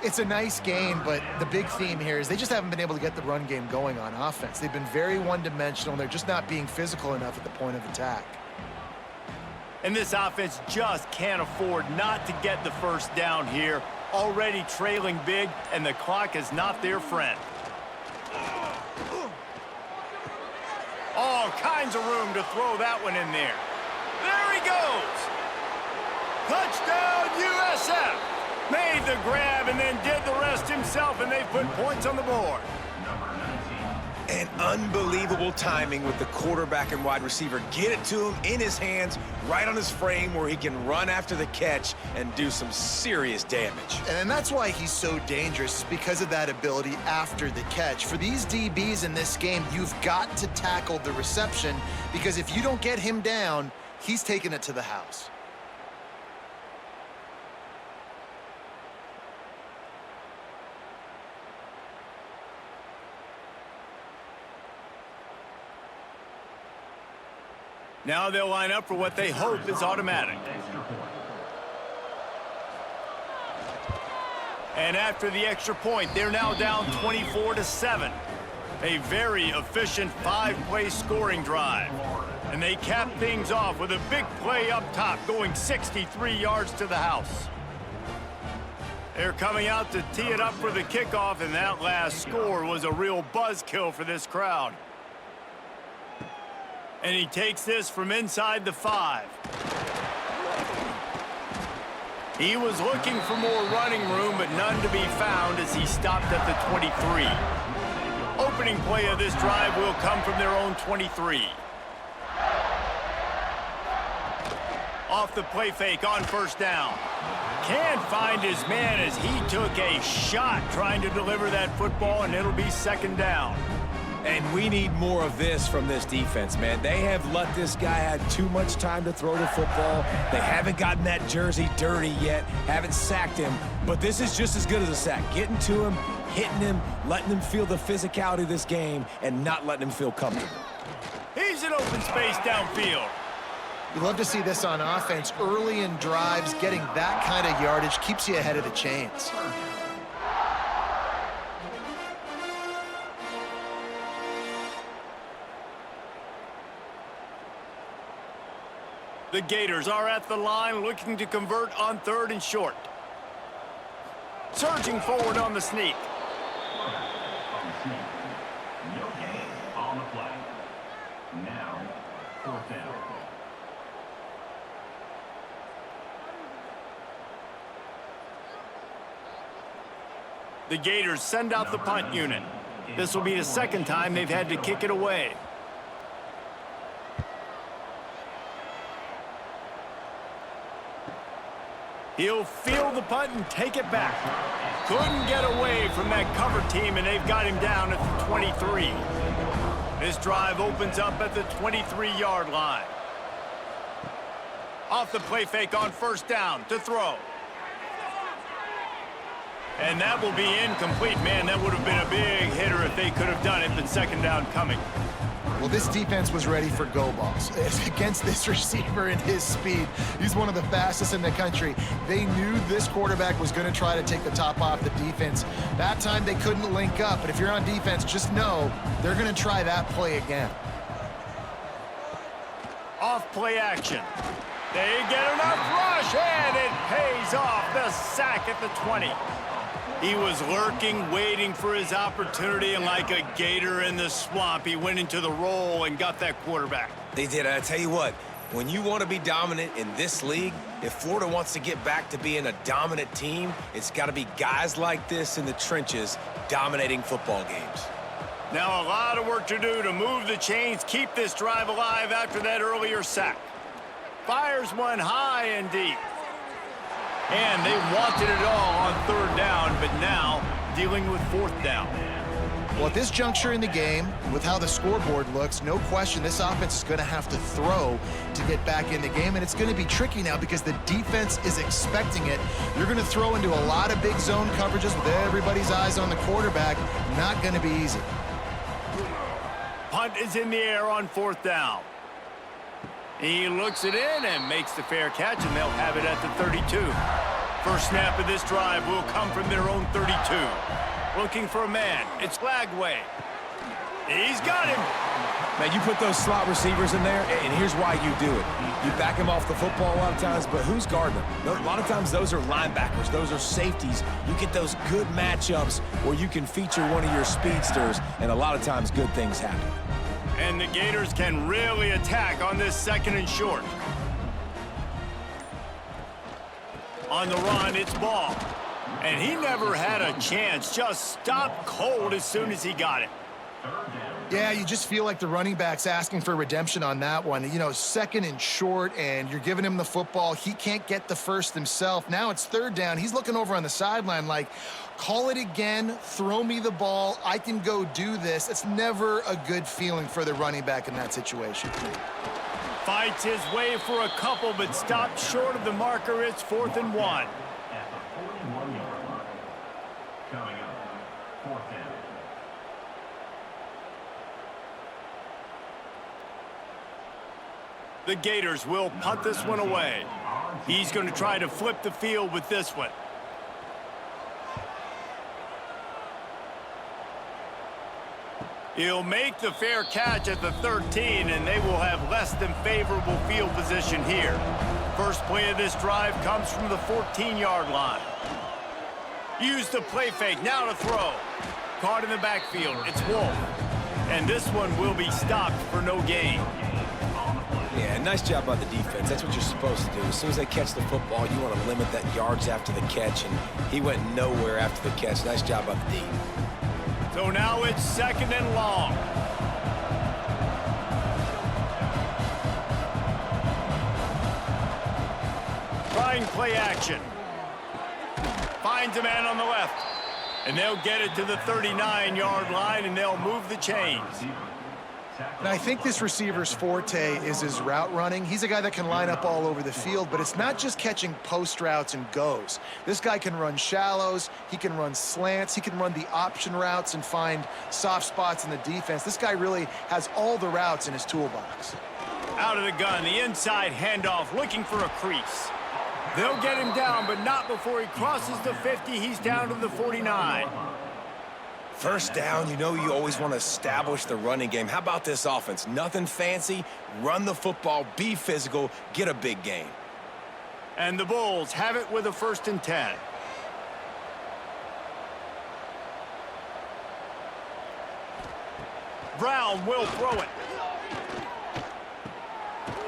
It's a nice game, but the big theme here is they just haven't been able to get the run game going on offense. They've been very one-dimensional, and they're just not being physical enough at the point of attack. And this offense just can't afford not to get the first down here. Already trailing big, and the clock is not their friend. All kinds of room to throw that one in there. There he goes. Touchdown, USF. Made the grab and then did the rest himself, and they put points on the board. And unbelievable timing with the quarterback and wide receiver. Get it to him in his hands, right on his frame where he can run after the catch and do some serious damage. And that's why he's so dangerous, because of that ability after the catch. For these DBs in this game, you've got to tackle the reception, because if you don't get him down, he's taking it to the house. Now they'll line up for what they hope is automatic. And after the extra point, they're now down 24-7. A very efficient 5-play scoring drive. And they cap things off with a big play up top, going 63 yards to the house. They're coming out to tee it up for the kickoff, and that last score was a real buzzkill for this crowd. And he takes this from inside the 5. He was looking for more running room, but none to be found as he stopped at the 23. Opening play of this drive will come from their own 23. Off the play fake on first down. Can't find his man as he took a shot trying to deliver that football, and it'll be 2nd down. And we need more of this from this defense, man. They have let this guy have too much time to throw the football. They haven't gotten that jersey dirty yet, haven't sacked him. But this is just as good as a sack. Getting to him, hitting him, letting him feel the physicality of this game, and not letting him feel comfortable. He's in open space downfield. You love to see this on offense. Early in drives, getting that kind of yardage keeps you ahead of the chains. The Gators are at the line looking to convert on 3rd and short. Surging forward on the sneak. On the play. Now, 4th down. The Gators send out the punt unit. This will be the 2nd time they've had to kick it away. He'll field the punt and take it back. Couldn't get away from that cover team, and they've got him down at the 23. This drive opens up at the 23-yard line. Off the play fake on first down to throw. And that will be incomplete. Man, that would have been a big hitter if they could have done it, but 2nd down coming. Well, this defense was ready for go balls. Against this receiver and his speed, he's one of the fastest in the country. They knew this quarterback was going to try to take the top off the defense. That time they couldn't link up, but if you're on defense, just know they're going to try that play again. Off play action. They get enough rush, and it pays off. The sack at the 20. He was lurking, waiting for his opportunity, and like a gator in the swamp, he went into the roll and got that quarterback. They did. I tell you what, when you want to be dominant in this league, if Florida wants to get back to being a dominant team, it's got to be guys like this in the trenches dominating football games. Now a lot of work to do to move the chains, keep this drive alive after that earlier sack. Fires one high and deep. And they wanted it all on third down, but now dealing with fourth down. Well, at this juncture in the game, with how the scoreboard looks, no question this offense is going to have to throw to get back in the game, and it's going to be tricky now because the defense is expecting it. You're going to throw into a lot of big zone coverages with everybody's eyes on the quarterback. Not going to be easy. Punt is in the air on fourth down. He looks it in and makes the fair catch, and they'll have it at the 32. First snap of this drive will come from their own 32. Looking for a man. It's Lagway. He's got him. Man, you put those slot receivers in there, and here's why you do it. You back them off the football a lot of times, but who's guarding them? A lot of times those are linebackers. Those are safeties. You get those good matchups where you can feature one of your speedsters, and a lot of times good things happen. And the Gators can really attack on this second and short. On the run, it's Ball. And he never had a chance. Just stopped cold as soon as he got it. Yeah, you just feel like the running back's asking for redemption on that one. You know, second and short, and you're giving him the football. He can't get the first himself. Now it's third down. He's looking over on the sideline like, call it again, throw me the ball, I can go do this. It's never a good feeling for the running back in that situation. Fights his way for a couple, but stopped short of the marker. It's 4th and 1. At the 41-yard line. Coming up, fourth down. The Gators will punt this one away. He's going to try to flip the field with this one. He'll make the fair catch at the 13, and they will have less than favorable field position here. First play of this drive comes from the 14-yard line. Use the play fake, now to throw. Caught in the backfield, it's Wolf. And this one will be stopped for no gain. Yeah, nice job by the defense. That's what you're supposed to do. As soon as they catch the football, you want to limit that yards after the catch, and he went nowhere after the catch. Nice job by the D. So now it's second and long. Trying play action. Finds a man on the left. And they'll get it to the 39-yard line, and they'll move the chains. And I think this receiver's forte is his route running. He's a guy that can line up all over the field, but it's not just catching post routes and goes. This guy can run shallows, he can run slants, he can run the option routes and find soft spots in the defense. This guy really has all the routes in his toolbox. Out of the gun, the inside handoff, looking for a crease. They'll get him down, but not before he crosses the 50. He's down to the 49. First down, you know you always want to establish the running game. How about this offense? Nothing fancy. Run the football, be physical, get a big gain. And the Bulls have it with a 1st and 10. Brown will throw it.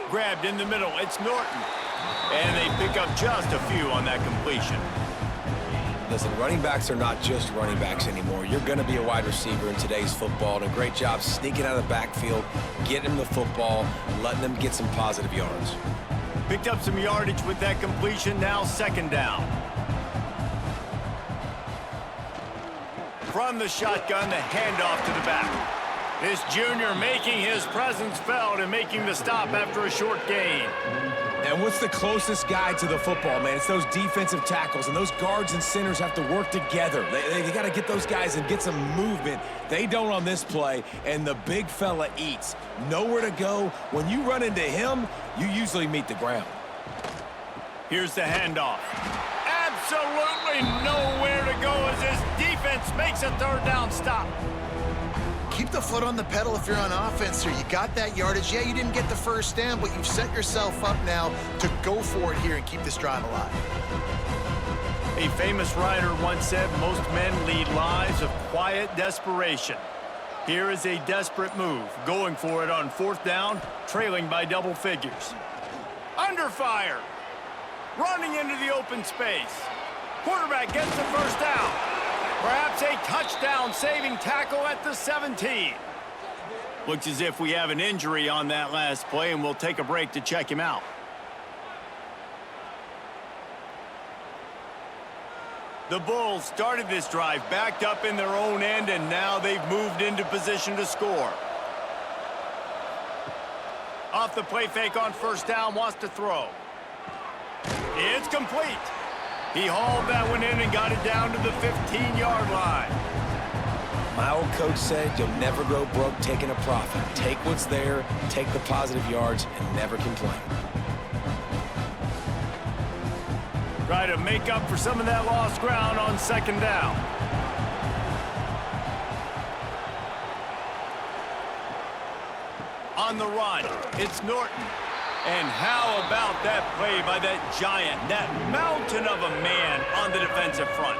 Grabbed in the middle, it's Norton. And they pick up just a few on that completion. Listen, running backs are not just running backs anymore. You're going to be a wide receiver in today's football, and a great job sneaking out of the backfield, getting them the football, letting them get some positive yards. Picked up some yardage with that completion, now 2nd down. From the shotgun, the handoff to the back. This junior making his presence felt and making the stop after a short gain. And what's the closest guy to the football, man? It's those defensive tackles, and those guards and centers have to work together. They got to get those guys and get some movement. They don't on this play, and the big fella eats. Nowhere to go. When you run into him, you usually meet the ground. Here's the handoff. Absolutely nowhere to go as his defense makes a third down stop. Keep the foot on the pedal if you're on offense here. You got that yardage. Yeah, you didn't get the first down, but you've set yourself up now to go for it here and keep this drive alive. A famous writer once said, most men lead lives of quiet desperation. Here is a desperate move, going for it on fourth down, trailing by double figures. Under fire, running into the open space. Quarterback gets the first down. Perhaps a touchdown-saving tackle at the 17. Looks as if we have an injury on that last play, and we'll take a break to check him out. The Bulls started this drive backed up in their own end, and now they've moved into position to score. Off the play fake on first down, wants to throw. It's complete. He hauled that one in and got it down to the 15-yard line. My old coach said you'll never go broke taking a profit. Take what's there, take the positive yards, and never complain. Try to make up for some of that lost ground on second down. On the run, it's Norton. And how about that play by that giant, that mountain of a man on the defensive front?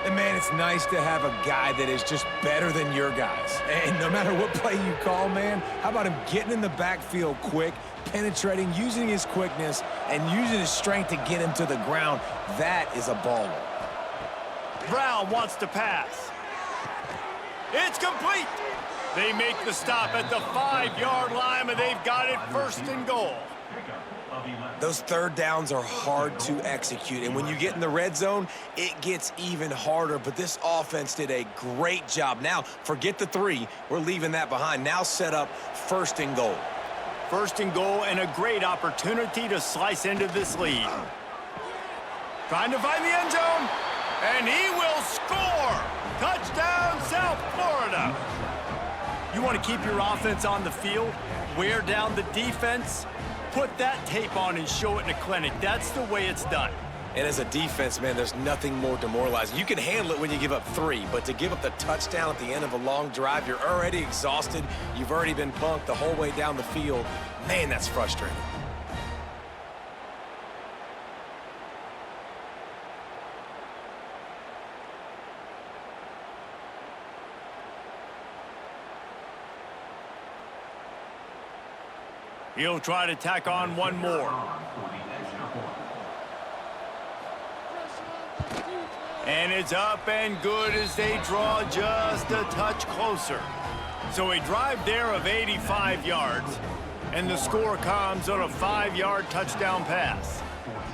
And, man, it's nice to have a guy that is just better than your guys. And no matter what play you call, man, how about him getting in the backfield quick, penetrating, using his quickness, and using his strength to get him to the ground? That is a baller. Brown wants to pass. It's complete. They make the stop at the 5-yard line, and they've got it first and goal. Those third downs are hard to execute, and when you get in the red zone, it gets even harder. But this offense did a great job. Now, forget the 3. We're leaving that behind. Now set up first and goal. First and goal, and a great opportunity to slice into this lead. Trying to find the end zone, and he will score! Touchdown, South Florida! You want to keep your offense on the field, wear down the defense, put that tape on and show it in a clinic. That's the way it's done. And as a defense, man, there's nothing more demoralizing. You can handle it when you give up 3, but to give up the touchdown at the end of a long drive, you're already exhausted. You've already been punked the whole way down the field. Man, that's frustrating. He'll try to tack on one more. And it's up and good as they draw just a touch closer. So a drive there of 85 yards, and the score comes on a 5-yard touchdown pass.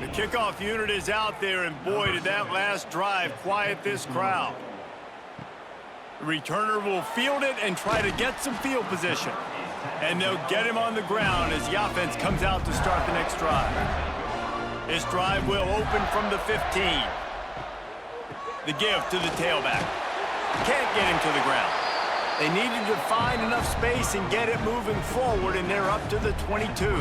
The kickoff unit is out there, and boy, did that last drive quiet this crowd. The returner will field it and try to get some field position. And they'll get him on the ground as the offense comes out to start the next drive. This drive will open from the 15. The give to the tailback. Can't get him to the ground. They needed to find enough space and get it moving forward, and they're up to the 22.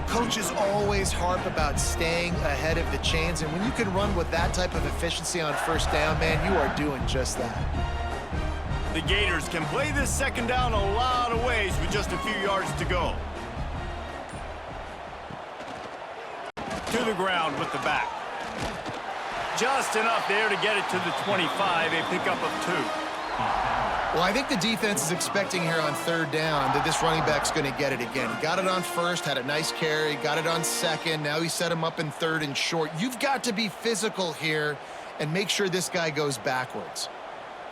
Coaches always harp about staying ahead of the chains, and when you can run with that type of efficiency on first down, man, you are doing just that. The Gators can play this second down a lot of ways with just a few yards to go. To the ground with the back. Just enough there to get it to the 25, a pickup of 2. Well, I think the defense is expecting here on third down that this running back's going to get it again. He got it on first, had a nice carry, got it on second. Now he set him up in third and short. You've got to be physical here and make sure this guy goes backwards.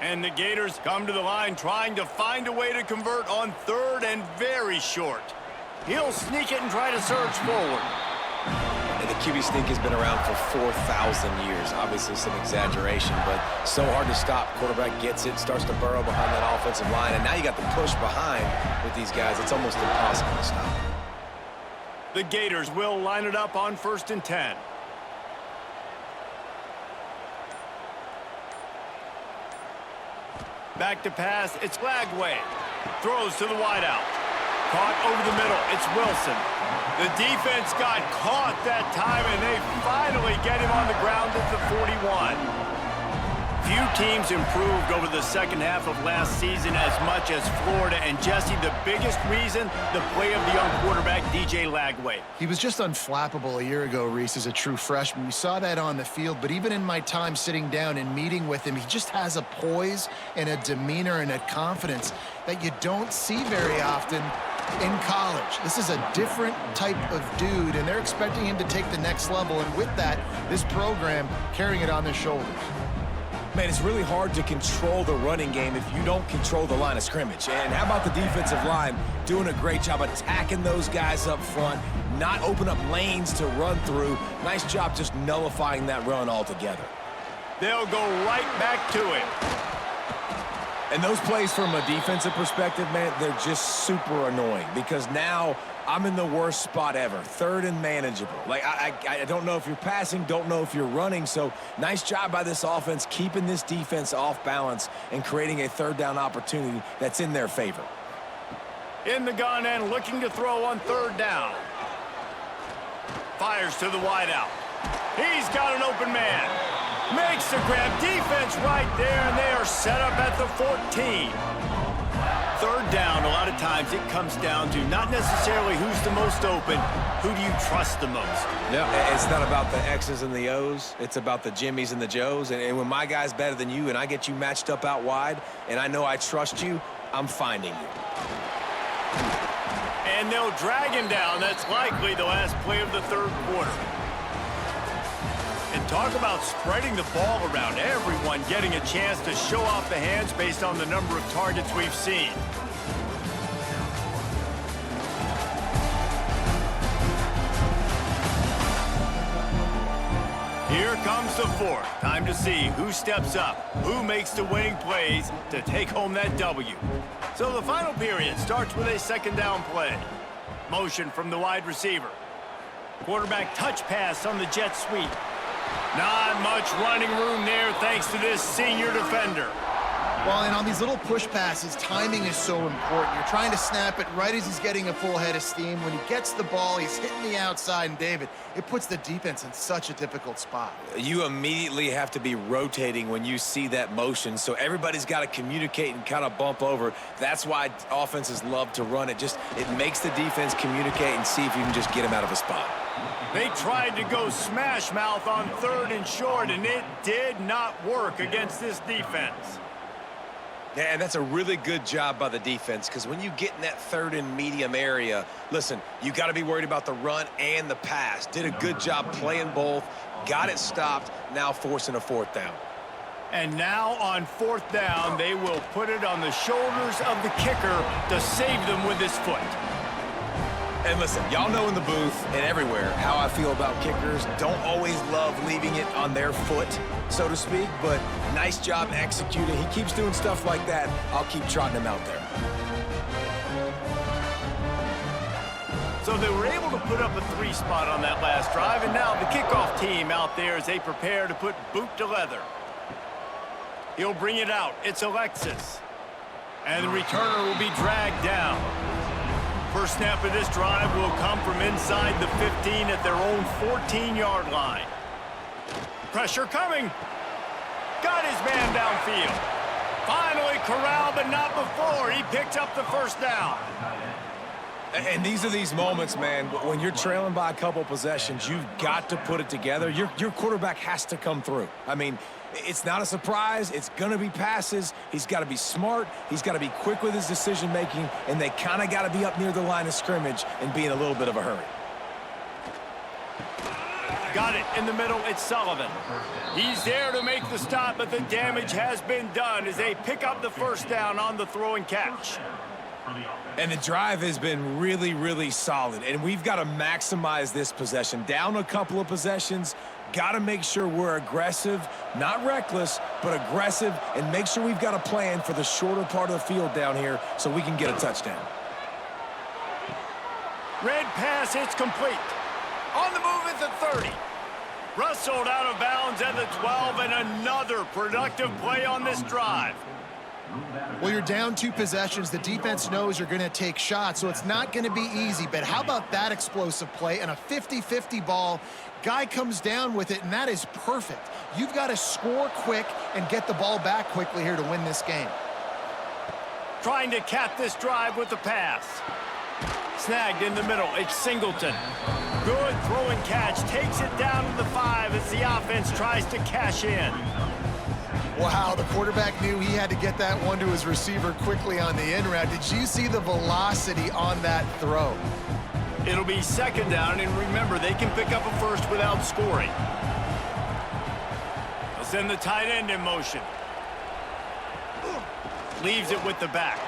And the Gators come to the line trying to find a way to convert on third and very short. He'll sneak it and try to surge forward. And the QB sneak has been around for 4,000 years. Obviously some exaggeration, but so hard to stop. Quarterback gets it, starts to burrow behind that offensive line, and now you got the push behind with these guys. It's almost impossible to stop. The Gators will line it up on 1st and 10. Back to pass, it's Lagway. Throws to the wideout. Caught over the middle, it's Wilson. The defense got caught that time, and they finally get him on the ground at the 41. Few teams improved over the second half of last season as much as Florida. And Jesse, the biggest reason, the play of the young quarterback, DJ Lagway. He was just unflappable a year ago, Reese, as a true freshman. We saw that on the field, but even in my time sitting down and meeting with him, he just has a poise and a demeanor and a confidence that you don't see very often in college. This is a different type of dude, and they're expecting him to take the next level. And with that, this program carrying it on their shoulders. Man, it's really hard to control the running game if you don't control the line of scrimmage. And how about the defensive line doing a great job attacking those guys up front, not open up lanes to run through. Nice job just nullifying that run altogether. They'll go right back to it. And those plays from a defensive perspective, man, they're just super annoying because now I'm in the worst spot ever, 3rd and manageable. Like, I don't know if you're passing, don't know if you're running, so nice job by this offense keeping this defense off balance and creating a 3rd down opportunity that's in their favor. In the gun and looking to throw on 3rd down. Fires to the wideout. He's got an open man. Makes the grab. Defense right there, and they are set up at the 14. 3rd down, a lot of times it comes down to not necessarily who's the most open, who do you trust the most? Yeah, it's not about the X's and the O's. It's about the Jimmys and the Joes. And when my guy's better than you and I get you matched up out wide and I know I trust you, I'm finding you. And they'll drag him down. That's likely the last play of the 3rd quarter. And talk about spreading the ball around. Everyone getting a chance to show off the hands based on the number of targets we've seen. Here comes the 4th. Time to see who steps up, who makes the winning plays to take home that W. So the final period starts with a 2nd down play. Motion from the wide receiver. Quarterback touch pass on the jet sweep. Not much running room there thanks to this senior defender. Well, and on these little push passes, timing is so important. You're trying to snap it right as he's getting a full head of steam. When he gets the ball, he's hitting the outside, and David, it puts the defense in such a difficult spot. You immediately have to be rotating when you see that motion, so everybody's got to communicate and kind of bump over. That's why offenses love to run it. It makes the defense communicate and see if you can just get him out of a spot. They tried to go smash mouth on 3rd and short, and it did not work against this defense. Yeah, and that's a really good job by the defense because when you get in that 3rd and medium area, listen, you got to be worried about the run and the pass. Did a good job playing both, got it stopped, now forcing a 4th down. And now on 4th down, they will put it on the shoulders of the kicker to save them with his foot. And listen, y'all know in the booth and everywhere how I feel about kickers. Don't always love leaving it on their foot, so to speak, but nice job executing. He keeps doing stuff like that. I'll keep trotting him out there. So they were able to put up a 3 spot on that last drive, and now the kickoff team out there as they prepare to put boot to leather. He'll bring it out. It's Alexis. And the returner will be dragged down. First snap of this drive will come from inside the 15 at their own 14-yard line. Pressure coming. Got his man downfield. Finally corralled, but not before. He picked up the 1st down. And these are these moments, man, when you're trailing by a couple possessions, you've got to put it together. Your quarterback has to come through. I mean, it's not a surprise. It's going to be passes. He's got to be smart. He's got to be quick with his decision-making, and they kind of got to be up near the line of scrimmage and be in a little bit of a hurry. Got it in the middle. It's Sullivan. He's there to make the stop, but the damage has been done as they pick up the 1st down on the throw and catch. And the drive has been really, really solid, and we've got to maximize this possession. Down a couple of possessions, got to make sure we're aggressive, not reckless, but aggressive, and make sure we've got a plan for the shorter part of the field down here so we can get a touchdown. Red pass, it's complete. On the move at the 30. Wrestled out of bounds at the 12, and another productive play on this drive. Well, you're down 2 possessions. The defense knows you're going to take shots, so it's not going to be easy. But how about that explosive play and a 50-50 ball? Guy comes down with it, and that is perfect. You've got to score quick and get the ball back quickly here to win this game. Trying to cap this drive with the pass. Snagged in the middle. It's Singleton. Good throw and catch. Takes it down to the 5 as the offense tries to cash in. Wow, the quarterback knew he had to get that one to his receiver quickly on the in route. Did you see the velocity on that throw? It'll be second down, and remember, they can pick up a first without scoring. They'll send the tight end in motion. Leaves it with the back.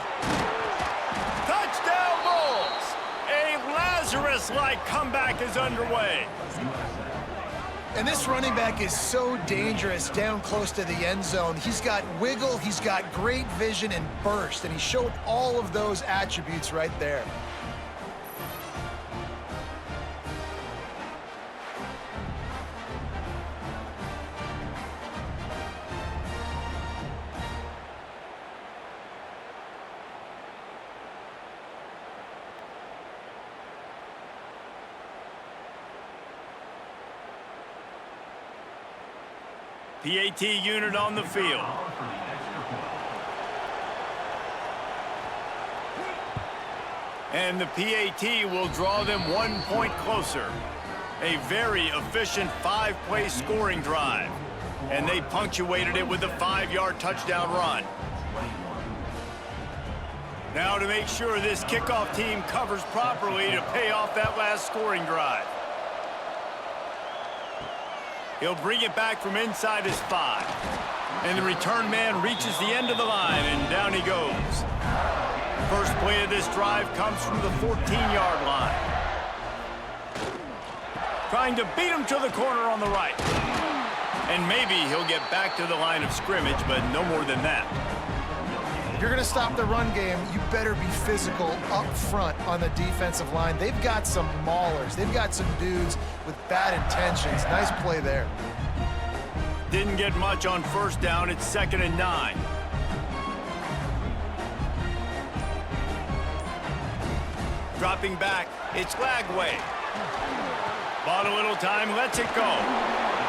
Touchdown Bulls! A Lazarus-like comeback is underway. And this running back is so dangerous down close to the end zone. He's got wiggle, he's got great vision and burst, and he showed all of those attributes right there. PAT unit on the field. And the PAT will draw them 1 point closer. A very efficient 5-play scoring drive. And they punctuated it with a 5-yard touchdown run. Now to make sure this kickoff team covers properly to pay off that last scoring drive. He'll bring it back from inside his 5. And the return man reaches the end of the line, and down he goes. First play of this drive comes from the 14-yard line. Trying to beat him to the corner on the right. And maybe he'll get back to the line of scrimmage, but no more than that. If you're going to stop the run game, you better be physical up front on the defensive line. They've got some maulers. They've got some dudes with bad intentions. Nice play there. Didn't get much on first down. It's 2nd and 9. Dropping back, it's Lagway. Bought a little time, lets it go.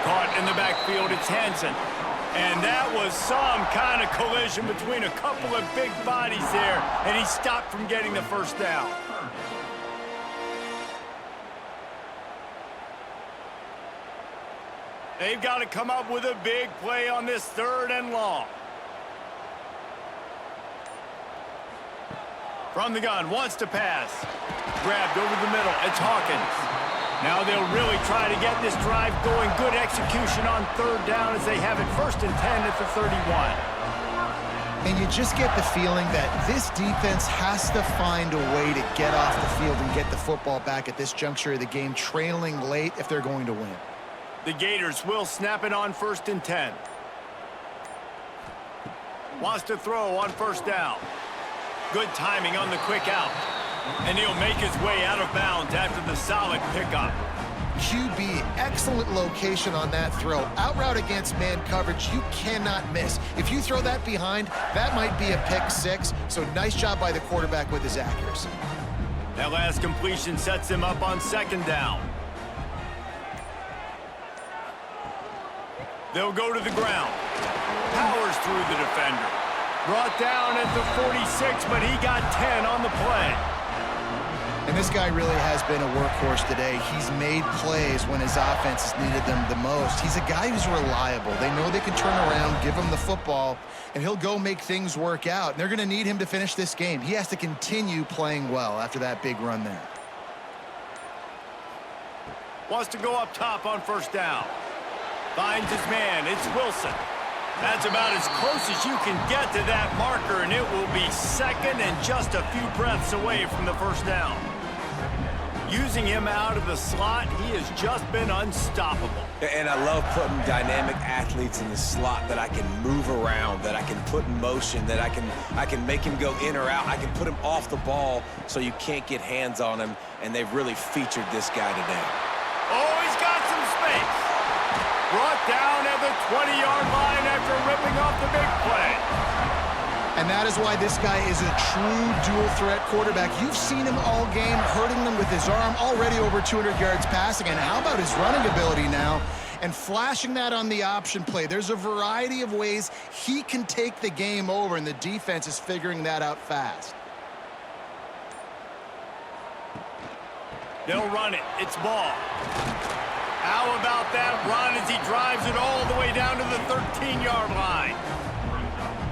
Caught in the backfield, it's Hansen. And that was some kind of collision between a couple of big bodies there, and he stopped from getting the first down. They've got to come up with a big play on this 3rd and long. From the gun, wants to pass. Grabbed over the middle, it's Hawkins. Now they'll really try to get this drive going. Good execution on 3rd down as they have it 1st and 10 at the 31. And you just get the feeling that this defense has to find a way to get off the field and get the football back at this juncture of the game, trailing late if they're going to win. The Gators will snap it on 1st and 10. Wants to throw on 1st down. Good timing on the quick out. And he'll make his way out of bounds after the solid pickup. QB, excellent location on that throw. Out route against man coverage, you cannot miss. If you throw that behind, that might be a pick 6. So nice job by the quarterback with his accuracy. That last completion sets him up on 2nd down. They'll go to the ground. Powers through the defender. Brought down at the 46, but he got 10 on the play. And this guy really has been a workhorse today. He's made plays when his offense has needed them the most. He's a guy who's reliable. They know they can turn around, give him the football, and he'll go make things work out. And they're going to need him to finish this game. He has to continue playing well after that big run there. Wants to go up top on 1st down. Finds his man. It's Wilson. That's about as close as you can get to that marker, and it will be 2nd and just a few breaths away from the 1st down. Using him out of the slot, he has just been unstoppable. And I love putting dynamic athletes in the slot that I can move around, that I can put in motion, that I can make him go in or out. I can put him off the ball so you can't get hands on him, and they've really featured this guy today. Oh, he's got some space. Brought down at the 20-yard line after ripping off the big play. And that is why this guy is a true dual-threat quarterback. You've seen him all game, hurting them with his arm, already over 200 yards passing. And how about his running ability now? And flashing that on the option play. There's a variety of ways he can take the game over, and the defense is figuring that out fast. They'll run it. It's ball. How about that run as he drives it all the way down to the 13-yard line?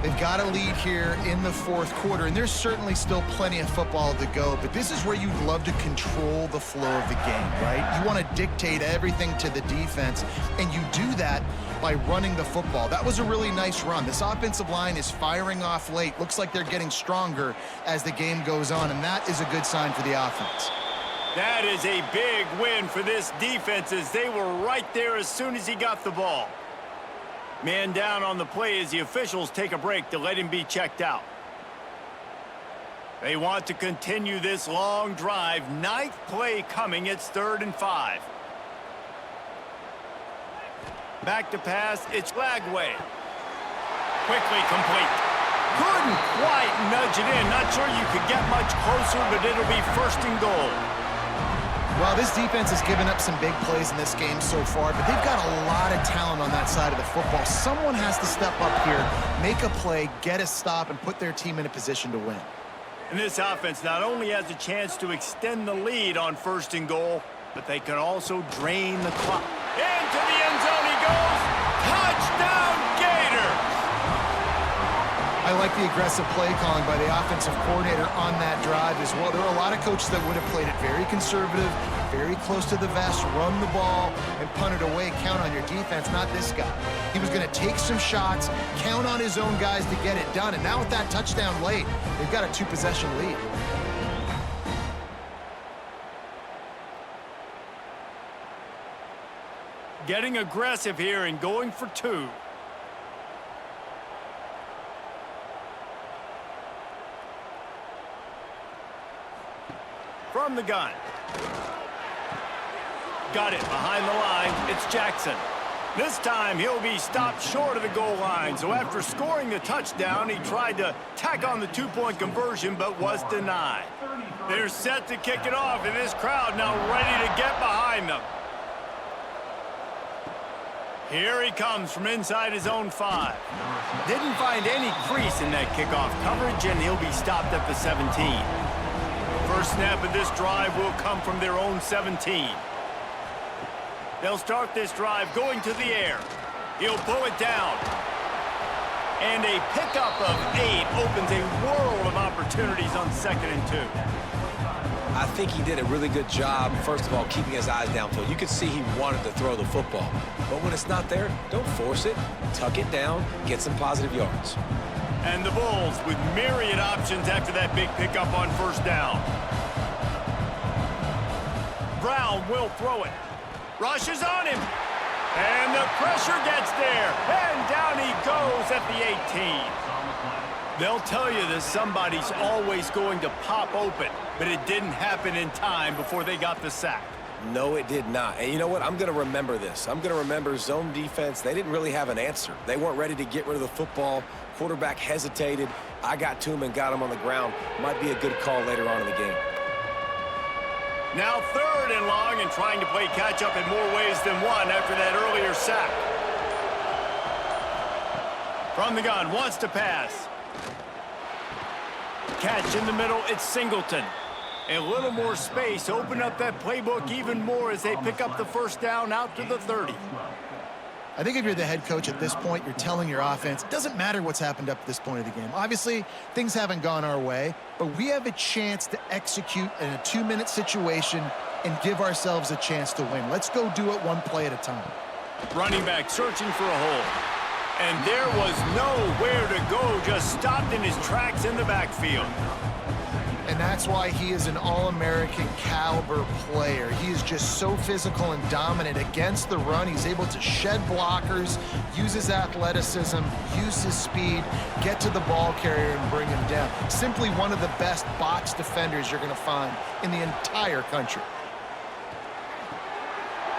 They've got a lead here in the fourth quarter, and there's certainly still plenty of football to go, but this is where you'd love to control the flow of the game, right? You want to dictate everything to the defense, and you do that by running the football. That was a really nice run. This offensive line is firing off late. Looks like they're getting stronger as the game goes on, and that is a good sign for the offense. That is a big win for this defense, as they were right there as soon as he got the ball. Man down on the play as the officials take a break to let him be checked out. They want to continue this long drive. 9th play coming. It's 3rd and 5. Back to pass. It's Lagway. Quickly complete. Couldn't quite nudge it in. Not sure you could get much closer, but it'll be 1st and goal. Well, this defense has given up some big plays in this game so far, but they've got a lot of talent on that side of the football. Someone has to step up here, make a play, get a stop, and put their team in a position to win. And this offense not only has a chance to extend the lead on 1st and goal, but they can also drain the clock. Into the end zone he goes. Touchdown, Gators! I like the aggressive play calling by the offensive coordinator on that drive as well. There are a lot of coaches that would have played it very conservative, very close to the vest, run the ball, and punt it away. Count on your defense, not this guy. He was going to take some shots, count on his own guys to get it done. And now with that touchdown late, they've got a 2-possession lead. Getting aggressive here and going for 2. From the gun. Got it behind the line. It's Jackson. This time he'll be stopped short of the goal line. So after scoring the touchdown, he tried to tack on the 2-point conversion but was denied. They're set to kick it off, and this crowd now ready to get behind them. Here he comes from inside his own 5. Didn't find any crease in that kickoff coverage, and he'll be stopped at the 17. First snap of this drive will come from their own 17. They'll start this drive going to the air. He'll pull it down. And a pickup of 8 opens a world of opportunities on 2nd and 2. I think he did a really good job, first of all, keeping his eyes downfield. You could see he wanted to throw the football. But when it's not there, don't force it. Tuck it down, get some positive yards. And the Bulls with myriad options after that big pickup on 1st down. Brown will throw it. Rushes on him. And the pressure gets there. And down he goes at the 18. They'll tell you that somebody's always going to pop open, but it didn't happen in time before they got the sack. No, it did not. And you know what? I'm going to remember this. I'm going to remember zone defense. They didn't really have an answer. They weren't ready to get rid of the football. Quarterback hesitated. I got to him and got him on the ground. Might be a good call later on in the game. Now 3rd and long, and trying to play catch-up in more ways than one after that earlier sack. From the gun, wants to pass. Catch in the middle, it's Singleton. A little more space, open up that playbook even more as they pick up the 1st down out to the 30. I think if you're the head coach at this point, you're telling your offense, it doesn't matter what's happened up to this point of the game. Obviously, things haven't gone our way, but we have a chance to execute in a 2-minute situation and give ourselves a chance to win. Let's go do it one play at a time. Running back searching for a hole. And there was nowhere to go, just stopped in his tracks in the backfield. And that's why he is an All-American caliber player. He is just so physical and dominant against the run. He's able to shed blockers, use his athleticism, use his speed, get to the ball carrier and bring him down. Simply one of the best box defenders you're going to find in the entire country.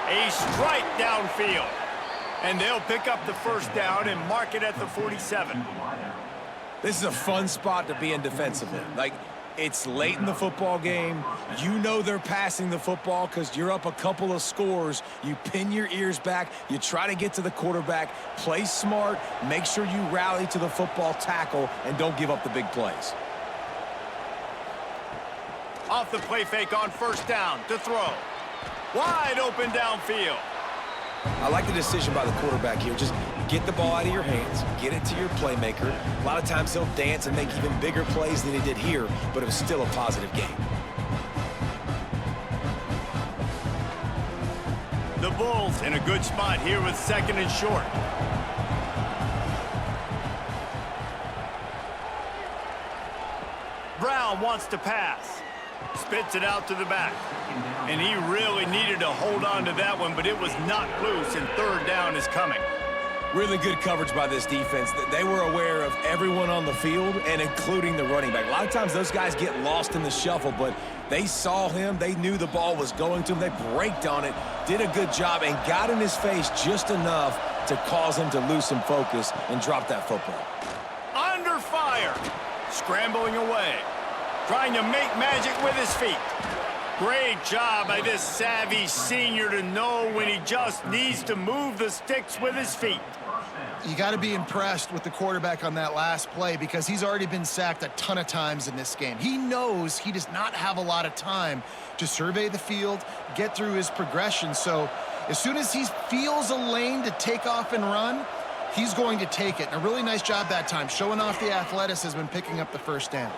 A strike downfield. And they'll pick up the first down and mark it at the 47. This is a fun spot to be in defensively. Like, it's late in the football game. You know they're passing the football because you're up a couple of scores. You pin your ears back. You try to get to the quarterback. Play smart. Make sure you rally to the football tackle and don't give up the big plays. Off the play fake on first down to throw. Wide open downfield. I like the decision by the quarterback here. Just get the ball out of your hands, get it to your playmaker. A lot of times he'll dance and make even bigger plays than he did here, but it was still a positive game. The Bulls in a good spot here with second and short. Brown wants to pass. Spits it out to the back. And he really needed to hold on to that one, but it was not loose, and third down is coming. Really good coverage by this defense. They were aware of everyone on the field, and including the running back. A lot of times those guys get lost in the shuffle, but they saw him. They knew the ball was going to him. They braked on it, did a good job, and got in his face just enough to cause him to lose some focus and drop that football. Under fire. Scrambling away. Trying to make magic with his feet. Great job by this savvy senior to know when he just needs to move the sticks with his feet. You got to be impressed with the quarterback on that last play because he's already been sacked a ton of times in this game. He knows he does not have a lot of time to survey the field, get through his progression. So as soon as he feels a lane to take off and run, he's going to take it. And a really nice job that time, showing off the athleticism and picking up the first down.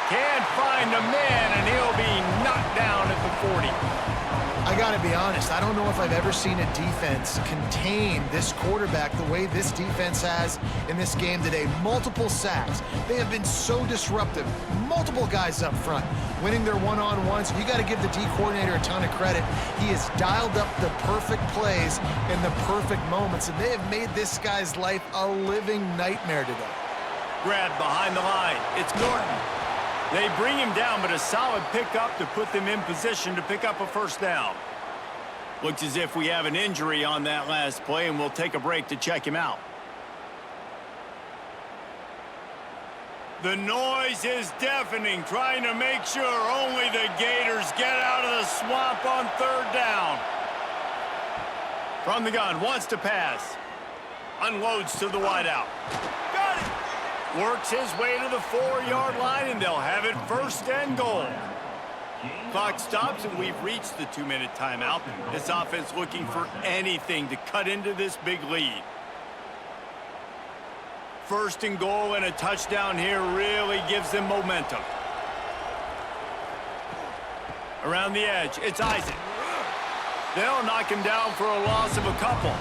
Can't find a man, and he'll be knocked down at the 40. I got to be honest, I don't know if I've ever seen a defense contain this quarterback the way this defense has in this game today. Multiple sacks. They have been so disruptive. Multiple guys up front winning their one-on-ones. You got to give the D coordinator a ton of credit. He has dialed up the perfect plays in the perfect moments, and they have made this guy's life a living nightmare today. Grabbed behind the line. It's Norton. They bring him down, but a solid pickup to put them in position to pick up a first down. Looks as if we have an injury on that last play, and we'll take a break to check him out. The noise is deafening, trying to make sure only the Gators get out of the swamp on third down. From the gun, wants to pass. Unloads to the wideout. Got it! Works his way to the 4-yard line, and they'll have it first and goal. Clock stops, and we've reached the 2-minute timeout. This offense looking for anything to cut into this big lead. First and goal and a touchdown here really gives them momentum. Around the edge, it's Isaac. They'll knock him down for a loss of a couple.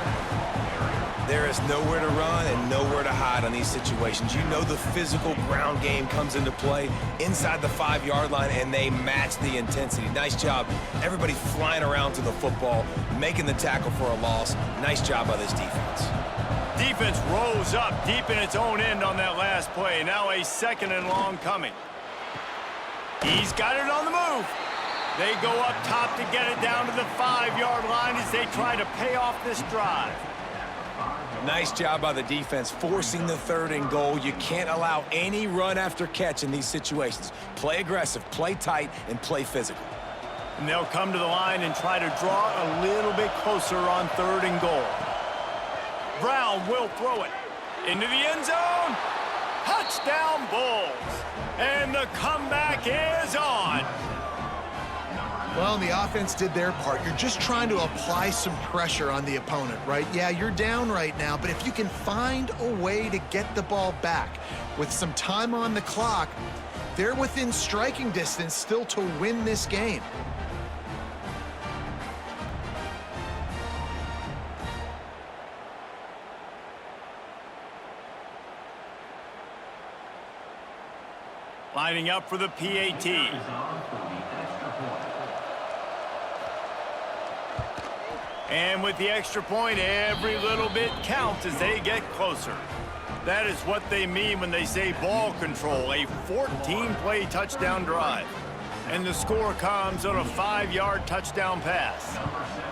There is nowhere to run and nowhere to hide on these situations. You know the physical ground game comes into play inside the 5-yard line, and they match the intensity. Nice job. Everybody flying around to the football, making the tackle for a loss. Nice job by this defense. Defense rose up deep in its own end on that last play. Now a second and long coming. He's got it on the move. They go up top to get it down to the 5-yard line as they try to pay off this drive. Nice job by the defense forcing the third and goal. You can't allow any run after catch in these situations. Play aggressive, play tight, and play physical. And they'll come to the line and try to draw a little bit closer on third and goal. Brown will throw it into the end zone. Touchdown Bulls. And the comeback is on. Well, the offense did their part. You're just trying to apply some pressure on the opponent, right? Yeah, you're down right now, but if you can find a way to get the ball back with some time on the clock, they're within striking distance still to win this game. Lining up for the PAT. Is on for the extra point. And with the extra point, every little bit counts as they get closer. That is what they mean when they say ball control, a 14-play touchdown drive. And the score comes on a 5-yard touchdown pass. Number 7,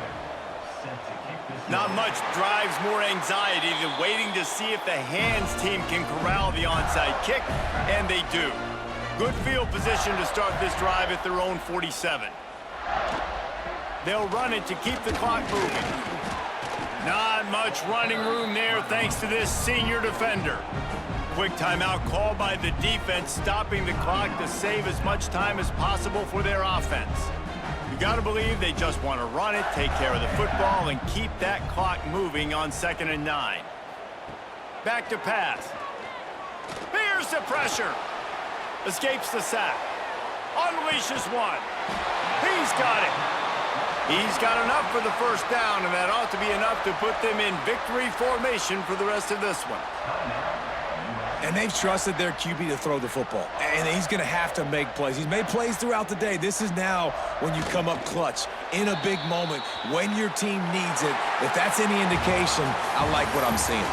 set to kick this Not one. much drives more anxiety than waiting to see if the hands team can corral the onside kick, and they do. Good field position to start this drive at their own 47. They'll run it to keep the clock moving. Not much running room there thanks to this senior defender. Quick timeout called by the defense, stopping the clock to save as much time as possible for their offense. You got to believe they just want to run it, take care of the football, and keep that clock moving on 2nd and 9. Back to pass. Here's the pressure. Escapes the sack. Unleashes one. He's got it. He's got enough for the first down, and that ought to be enough to put them in victory formation for the rest of this one. And they've trusted their QB to throw the football. And he's going to have to make plays. He's made plays throughout the day. This is now when you come up clutch in a big moment when your team needs it. If that's any indication, I like what I'm seeing.